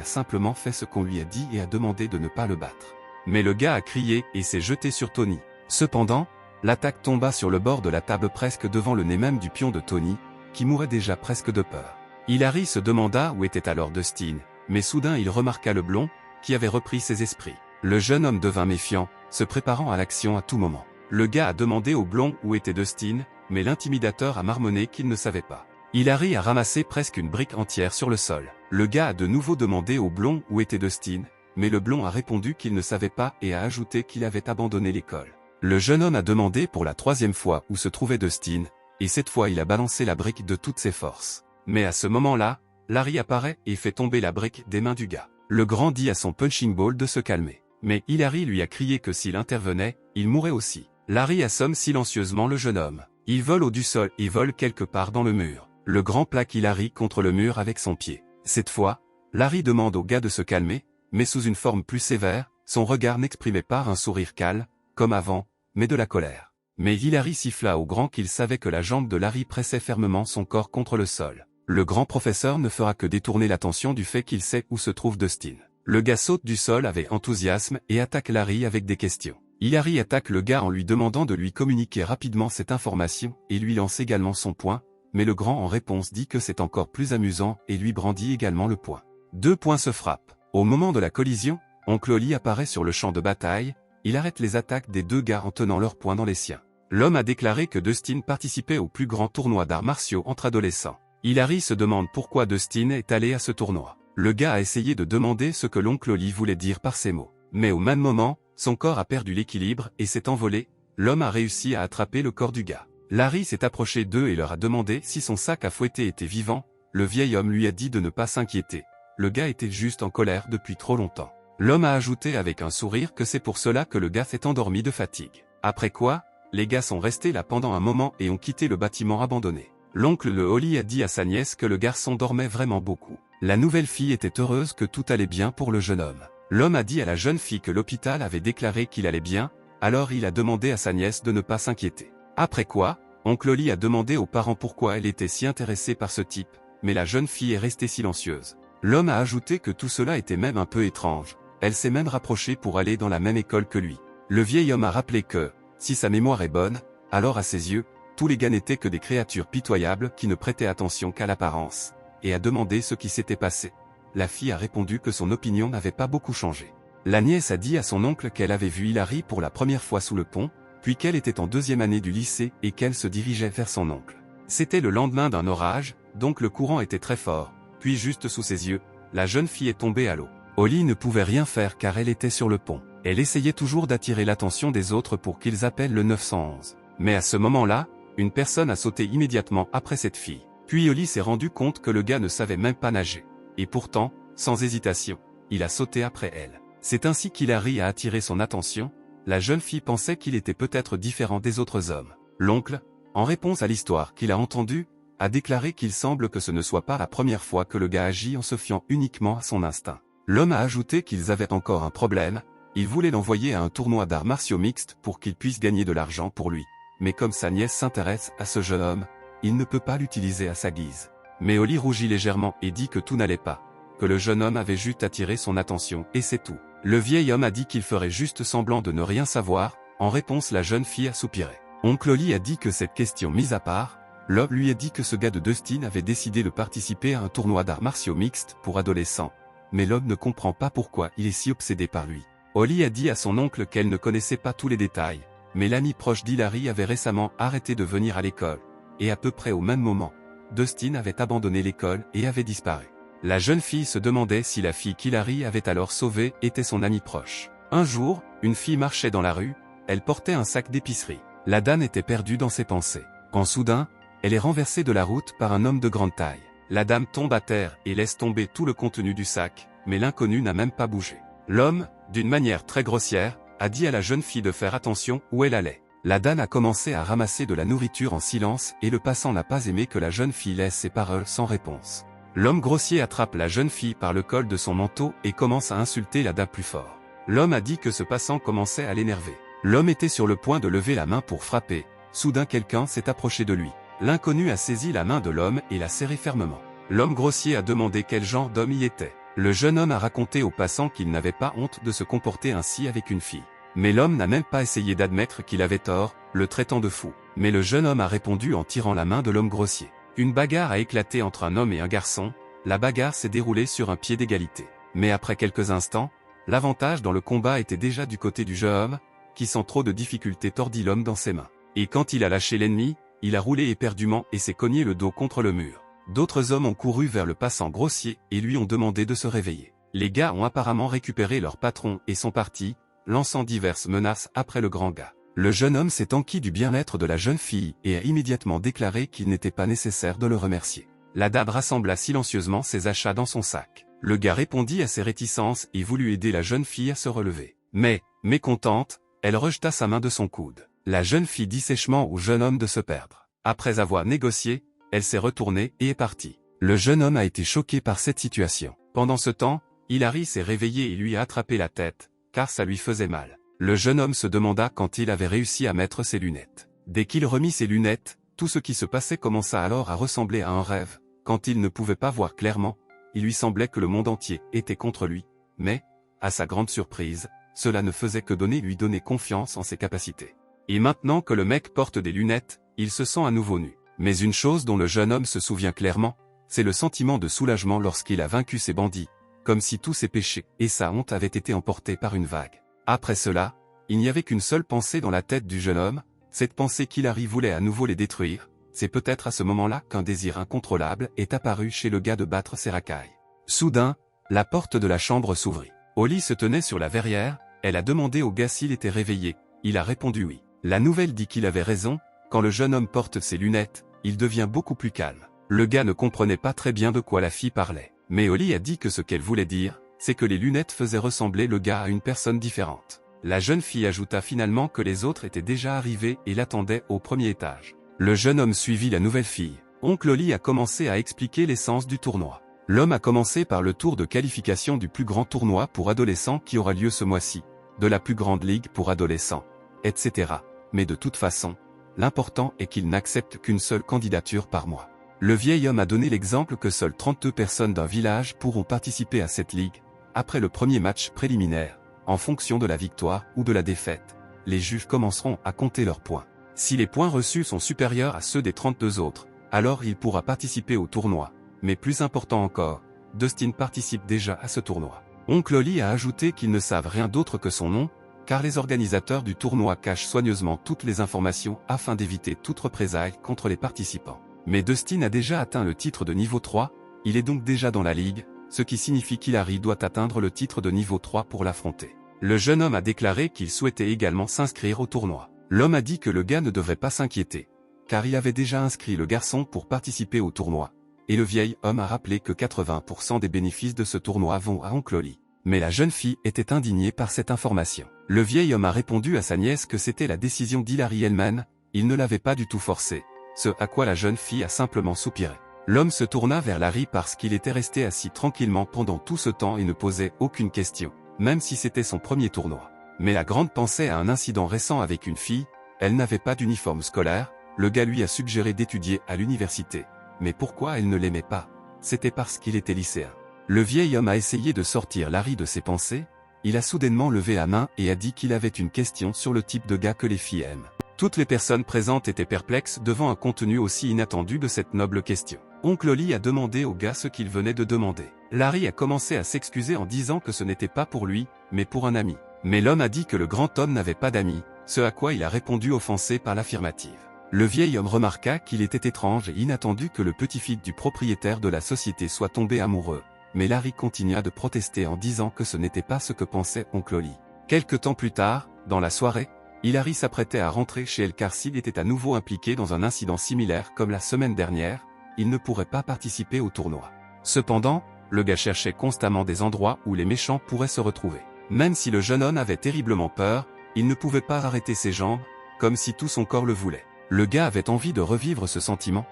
a simplement fait ce qu'on lui a dit et a demandé de ne pas le battre. Mais le gars a crié et s'est jeté sur Tony. Cependant, l'attaque tomba sur le bord de la table presque devant le nez même du pion de Tony, qui mourait déjà presque de peur. Hilary se demanda où était alors Dustin, mais soudain il remarqua le blond, qui avait repris ses esprits. Le jeune homme devint méfiant, se préparant à l'action à tout moment. Le gars a demandé au blond où était Dustin, mais l'intimidateur a marmonné qu'il ne savait pas. Hilary a ramassé presque une brique entière sur le sol. Le gars a de nouveau demandé au blond où était Dustin, mais le blond a répondu qu'il ne savait pas et a ajouté qu'il avait abandonné l'école. Le jeune homme a demandé pour la troisième fois où se trouvait Dustin, et cette fois il a balancé la brique de toutes ses forces. Mais à ce moment-là, Larry apparaît et fait tomber la brique des mains du gars. Le grand dit à son punching ball de se calmer. Mais Hilary lui a crié que s'il intervenait, il mourrait aussi. Larry assomme silencieusement le jeune homme. Il vole au du sol et vole quelque part dans le mur. Le grand plaque Hilary contre le mur avec son pied. Cette fois, Larry demande au gars de se calmer, mais sous une forme plus sévère, son regard n'exprimait pas un sourire calme, comme avant, mais de la colère. Mais Hilary siffla au grand qu'il savait que la jambe de Larry pressait fermement son corps contre le sol. Le grand professeur ne fera que détourner l'attention du fait qu'il sait où se trouve Dustin. Le gars saute du sol avec enthousiasme et attaque Larry avec des questions. Hilary attaque le gars en lui demandant de lui communiquer rapidement cette information et lui lance également son poing, mais le grand en réponse dit que c'est encore plus amusant et lui brandit également le poing. Deux poings se frappent. Au moment de la collision, Oncle Oli apparaît sur le champ de bataille, il arrête les attaques des deux gars en tenant leurs poings dans les siens. L'homme a déclaré que Dustin participait au plus grand tournoi d'arts martiaux entre adolescents. Hilary se demande pourquoi Dustin est allé à ce tournoi. Le gars a essayé de demander ce que l'oncle Oli voulait dire par ces mots. Mais au même moment, son corps a perdu l'équilibre et s'est envolé. L'homme a réussi à attraper le corps du gars. Larry s'est approché d'eux et leur a demandé si son sac à fouetter était vivant. Le vieil homme lui a dit de ne pas s'inquiéter. Le gars était juste en colère depuis trop longtemps. L'homme a ajouté avec un sourire que c'est pour cela que le gars s'est endormi de fatigue. Après quoi, les gars sont restés là pendant un moment et ont quitté le bâtiment abandonné. L'oncle le Oli a dit à sa nièce que le garçon dormait vraiment beaucoup. La nouvelle fille était heureuse que tout allait bien pour le jeune homme. L'homme a dit à la jeune fille que l'hôpital avait déclaré qu'il allait bien, alors il a demandé à sa nièce de ne pas s'inquiéter. Après quoi, oncle Oli a demandé aux parents pourquoi elle était si intéressée par ce type, mais la jeune fille est restée silencieuse. L'homme a ajouté que tout cela était même un peu étrange. Elle s'est même rapprochée pour aller dans la même école que lui. Le vieil homme a rappelé que, si sa mémoire est bonne, alors à ses yeux, tous les gars n'étaient que des créatures pitoyables qui ne prêtaient attention qu'à l'apparence, et a demandé ce qui s'était passé. La fille a répondu que son opinion n'avait pas beaucoup changé. La nièce a dit à son oncle qu'elle avait vu Hilary pour la première fois sous le pont, puis qu'elle était en deuxième année du lycée et qu'elle se dirigeait vers son oncle. C'était le lendemain d'un orage, donc le courant était très fort, puis juste sous ses yeux, la jeune fille est tombée à l'eau. Holly ne pouvait rien faire car elle était sur le pont. Elle essayait toujours d'attirer l'attention des autres pour qu'ils appellent le 911. Mais à ce moment-là, une personne a sauté immédiatement après cette fille. Puis Holly s'est rendu compte que le gars ne savait même pas nager. Et pourtant, sans hésitation, il a sauté après elle. C'est ainsi qu'Hilary a attiré son attention. La jeune fille pensait qu'il était peut-être différent des autres hommes. L'oncle, en réponse à l'histoire qu'il a entendue, a déclaré qu'il semble que ce ne soit pas la première fois que le gars agit en se fiant uniquement à son instinct. L'homme a ajouté qu'ils avaient encore un problème, il voulait l'envoyer à un tournoi d'arts martiaux mixtes pour qu'il puisse gagner de l'argent pour lui. Mais comme sa nièce s'intéresse à ce jeune homme, il ne peut pas l'utiliser à sa guise. Mais Holly rougit légèrement et dit que tout n'allait pas, que le jeune homme avait juste attiré son attention et c'est tout. Le vieil homme a dit qu'il ferait juste semblant de ne rien savoir, en réponse la jeune fille a soupiré. Oncle Holly a dit que cette question mise à part, l'homme lui a dit que ce gars de Dustin avait décidé de participer à un tournoi d'arts martiaux mixtes pour adolescents, mais l'homme ne comprend pas pourquoi il est si obsédé par lui. Holly a dit à son oncle qu'elle ne connaissait pas tous les détails, mais l'ami proche d'Hilary avait récemment arrêté de venir à l'école, et à peu près au même moment, Dustin avait abandonné l'école et avait disparu. La jeune fille se demandait si la fille qu'Hilary avait alors sauvée était son amie proche. Un jour, une fille marchait dans la rue, elle portait un sac d'épicerie. La dame était perdue dans ses pensées, quand soudain, elle est renversée de la route par un homme de grande taille. La dame tombe à terre et laisse tomber tout le contenu du sac, mais l'inconnu n'a même pas bougé. L'homme, d'une manière très grossière, a dit à la jeune fille de faire attention où elle allait. La dame a commencé à ramasser de la nourriture en silence et le passant n'a pas aimé que la jeune fille laisse ses paroles sans réponse. L'homme grossier attrape la jeune fille par le col de son manteau et commence à insulter la dame plus fort. L'homme a dit que ce passant commençait à l'énerver. L'homme était sur le point de lever la main pour frapper, soudain quelqu'un s'est approché de lui. L'inconnu a saisi la main de l'homme et l'a serré fermement. L'homme grossier a demandé quel genre d'homme il était. Le jeune homme a raconté au passant qu'il n'avait pas honte de se comporter ainsi avec une fille. Mais l'homme n'a même pas essayé d'admettre qu'il avait tort, le traitant de fou. Mais le jeune homme a répondu en tirant la main de l'homme grossier. Une bagarre a éclaté entre un homme et un garçon, la bagarre s'est déroulée sur un pied d'égalité. Mais après quelques instants, l'avantage dans le combat était déjà du côté du jeune homme, qui sans trop de difficulté tordit l'homme dans ses mains. Et quand il a lâché l'ennemi, il a roulé éperdument et s'est cogné le dos contre le mur. D'autres hommes ont couru vers le passant grossier et lui ont demandé de se réveiller. Les gars ont apparemment récupéré leur patron et sont partis, lançant diverses menaces après le grand gars. Le jeune homme s'est enquis du bien-être de la jeune fille et a immédiatement déclaré qu'il n'était pas nécessaire de le remercier. La dame rassembla silencieusement ses achats dans son sac. Le gars répondit à ses réticences et voulut aider la jeune fille à se relever. Mais, mécontente, elle rejeta sa main de son coude. La jeune fille dit sèchement au jeune homme de se perdre. Après avoir négocié, elle s'est retournée et est partie. Le jeune homme a été choqué par cette situation. Pendant ce temps, Hillary s'est réveillée et lui a attrapé la tête, car ça lui faisait mal. Le jeune homme se demanda quand il avait réussi à mettre ses lunettes. Dès qu'il remit ses lunettes, tout ce qui se passait commença alors à ressembler à un rêve. Quand il ne pouvait pas voir clairement, il lui semblait que le monde entier était contre lui. Mais, à sa grande surprise, cela ne faisait que lui donner confiance en ses capacités. Et maintenant que le mec porte des lunettes, il se sent à nouveau nu. Mais une chose dont le jeune homme se souvient clairement, c'est le sentiment de soulagement lorsqu'il a vaincu ses bandits, comme si tous ses péchés et sa honte avaient été emportés par une vague. Après cela, il n'y avait qu'une seule pensée dans la tête du jeune homme, cette pensée qu'Hillary voulait à nouveau les détruire. C'est peut-être à ce moment-là qu'un désir incontrôlable est apparu chez le gars de battre ses racailles. Soudain, la porte de la chambre s'ouvrit. Holly se tenait sur la verrière, elle a demandé au gars s'il était réveillé, il a répondu oui. La nouvelle dit qu'il avait raison, quand le jeune homme porte ses lunettes, il devient beaucoup plus calme. Le gars ne comprenait pas très bien de quoi la fille parlait. Mais Holly a dit que ce qu'elle voulait dire, c'est que les lunettes faisaient ressembler le gars à une personne différente. La jeune fille ajouta finalement que les autres étaient déjà arrivés et l'attendaient au premier étage. Le jeune homme suivit la nouvelle fille. Oncle Holly a commencé à expliquer l'essence du tournoi. L'homme a commencé par le tour de qualification du plus grand tournoi pour adolescents qui aura lieu ce mois-ci, de la plus grande ligue pour adolescents, etc. Mais de toute façon, l'important est qu'il n'accepte qu'une seule candidature par mois. Le vieil homme a donné l'exemple que seules 32 personnes d'un village pourront participer à cette ligue. Après le premier match préliminaire, en fonction de la victoire ou de la défaite, les juges commenceront à compter leurs points. Si les points reçus sont supérieurs à ceux des 32 autres, alors il pourra participer au tournoi. Mais plus important encore, Dustin participe déjà à ce tournoi. Oncle Holly a ajouté qu'ils ne savent rien d'autre que son nom, car les organisateurs du tournoi cachent soigneusement toutes les informations afin d'éviter toute représaille contre les participants. Mais Dustin a déjà atteint le titre de niveau 3, il est donc déjà dans la ligue, ce qui signifie qu'Hillary doit atteindre le titre de niveau 3 pour l'affronter. Le jeune homme a déclaré qu'il souhaitait également s'inscrire au tournoi. L'homme a dit que le gars ne devrait pas s'inquiéter, car il avait déjà inscrit le garçon pour participer au tournoi. Et le vieil homme a rappelé que 80% des bénéfices de ce tournoi vont à Oncle Holly. Mais la jeune fille était indignée par cette information. Le vieil homme a répondu à sa nièce que c'était la décision d'Hilary elle-même, il ne l'avait pas du tout forcée, ce à quoi la jeune fille a simplement soupiré. L'homme se tourna vers Larry parce qu'il était resté assis tranquillement pendant tout ce temps et ne posait aucune question, même si c'était son premier tournoi. Mais la grande pensait à un incident récent avec une fille, elle n'avait pas d'uniforme scolaire, le gars lui a suggéré d'étudier à l'université. Mais pourquoi elle ne l'aimait pas? C'était parce qu'il était lycéen. Le vieil homme a essayé de sortir Larry de ses pensées, il a soudainement levé la main et a dit qu'il avait une question sur le type de gars que les filles aiment. Toutes les personnes présentes étaient perplexes devant un contenu aussi inattendu de cette noble question. Oncle Oli a demandé au gars ce qu'il venait de demander. Larry a commencé à s'excuser en disant que ce n'était pas pour lui, mais pour un ami. Mais l'homme a dit que le grand homme n'avait pas d'amis, ce à quoi il a répondu offensé par l'affirmative. Le vieil homme remarqua qu'il était étrange et inattendu que le petit-fils du propriétaire de la société soit tombé amoureux. Mais Larry continua de protester en disant que ce n'était pas ce que pensait Oncle Oli. Quelque temps plus tard, dans la soirée, Hilary s'apprêtait à rentrer chez elle car s'il était à nouveau impliqué dans un incident similaire comme la semaine dernière, il ne pourrait pas participer au tournoi. Cependant, le gars cherchait constamment des endroits où les méchants pourraient se retrouver. Même si le jeune homme avait terriblement peur, il ne pouvait pas arrêter ses jambes, comme si tout son corps le voulait. Le gars avait envie de revivre ce sentiment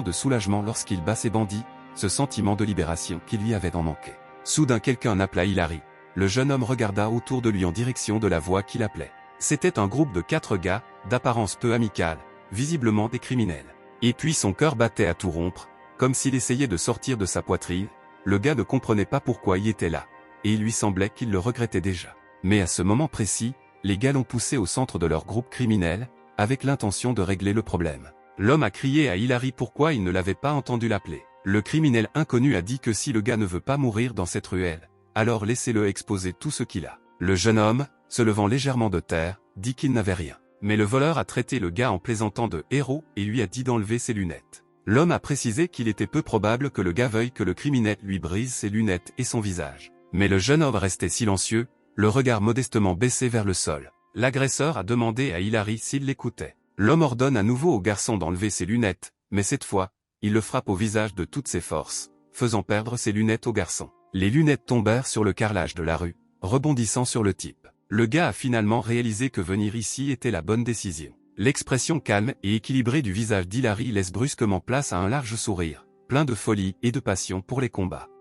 de soulagement lorsqu'il bat ses bandits, ce sentiment de libération qui lui avait en manqué. Soudain quelqu'un appela Hilary. Le jeune homme regarda autour de lui en direction de la voix qui l'appelait. C'était un groupe de 4 gars, d'apparence peu amicale, visiblement des criminels. Et puis son cœur battait à tout rompre, comme s'il essayait de sortir de sa poitrine, le gars ne comprenait pas pourquoi il était là, et il lui semblait qu'il le regrettait déjà. Mais à ce moment précis, les gars l'ont poussé au centre de leur groupe criminel, avec l'intention de régler le problème. L'homme a crié à Hilary pourquoi il ne l'avait pas entendu l'appeler. Le criminel inconnu a dit que si le gars ne veut pas mourir dans cette ruelle, alors laissez-le exposer tout ce qu'il a. Le jeune homme, se levant légèrement de terre, dit qu'il n'avait rien. Mais le voleur a traité le gars en plaisantant de héros et lui a dit d'enlever ses lunettes. L'homme a précisé qu'il était peu probable que le gars veuille que le criminel lui brise ses lunettes et son visage. Mais le jeune homme restait silencieux, le regard modestement baissé vers le sol. L'agresseur a demandé à Hilary s'il l'écoutait. L'homme ordonne à nouveau au garçon d'enlever ses lunettes, mais cette fois, il le frappe au visage de toutes ses forces, faisant perdre ses lunettes au garçon. Les lunettes tombèrent sur le carrelage de la rue, rebondissant sur le type. Le gars a finalement réalisé que venir ici était la bonne décision. L'expression calme et équilibrée du visage d'Hilary laisse brusquement place à un large sourire, plein de folie et de passion pour les combats.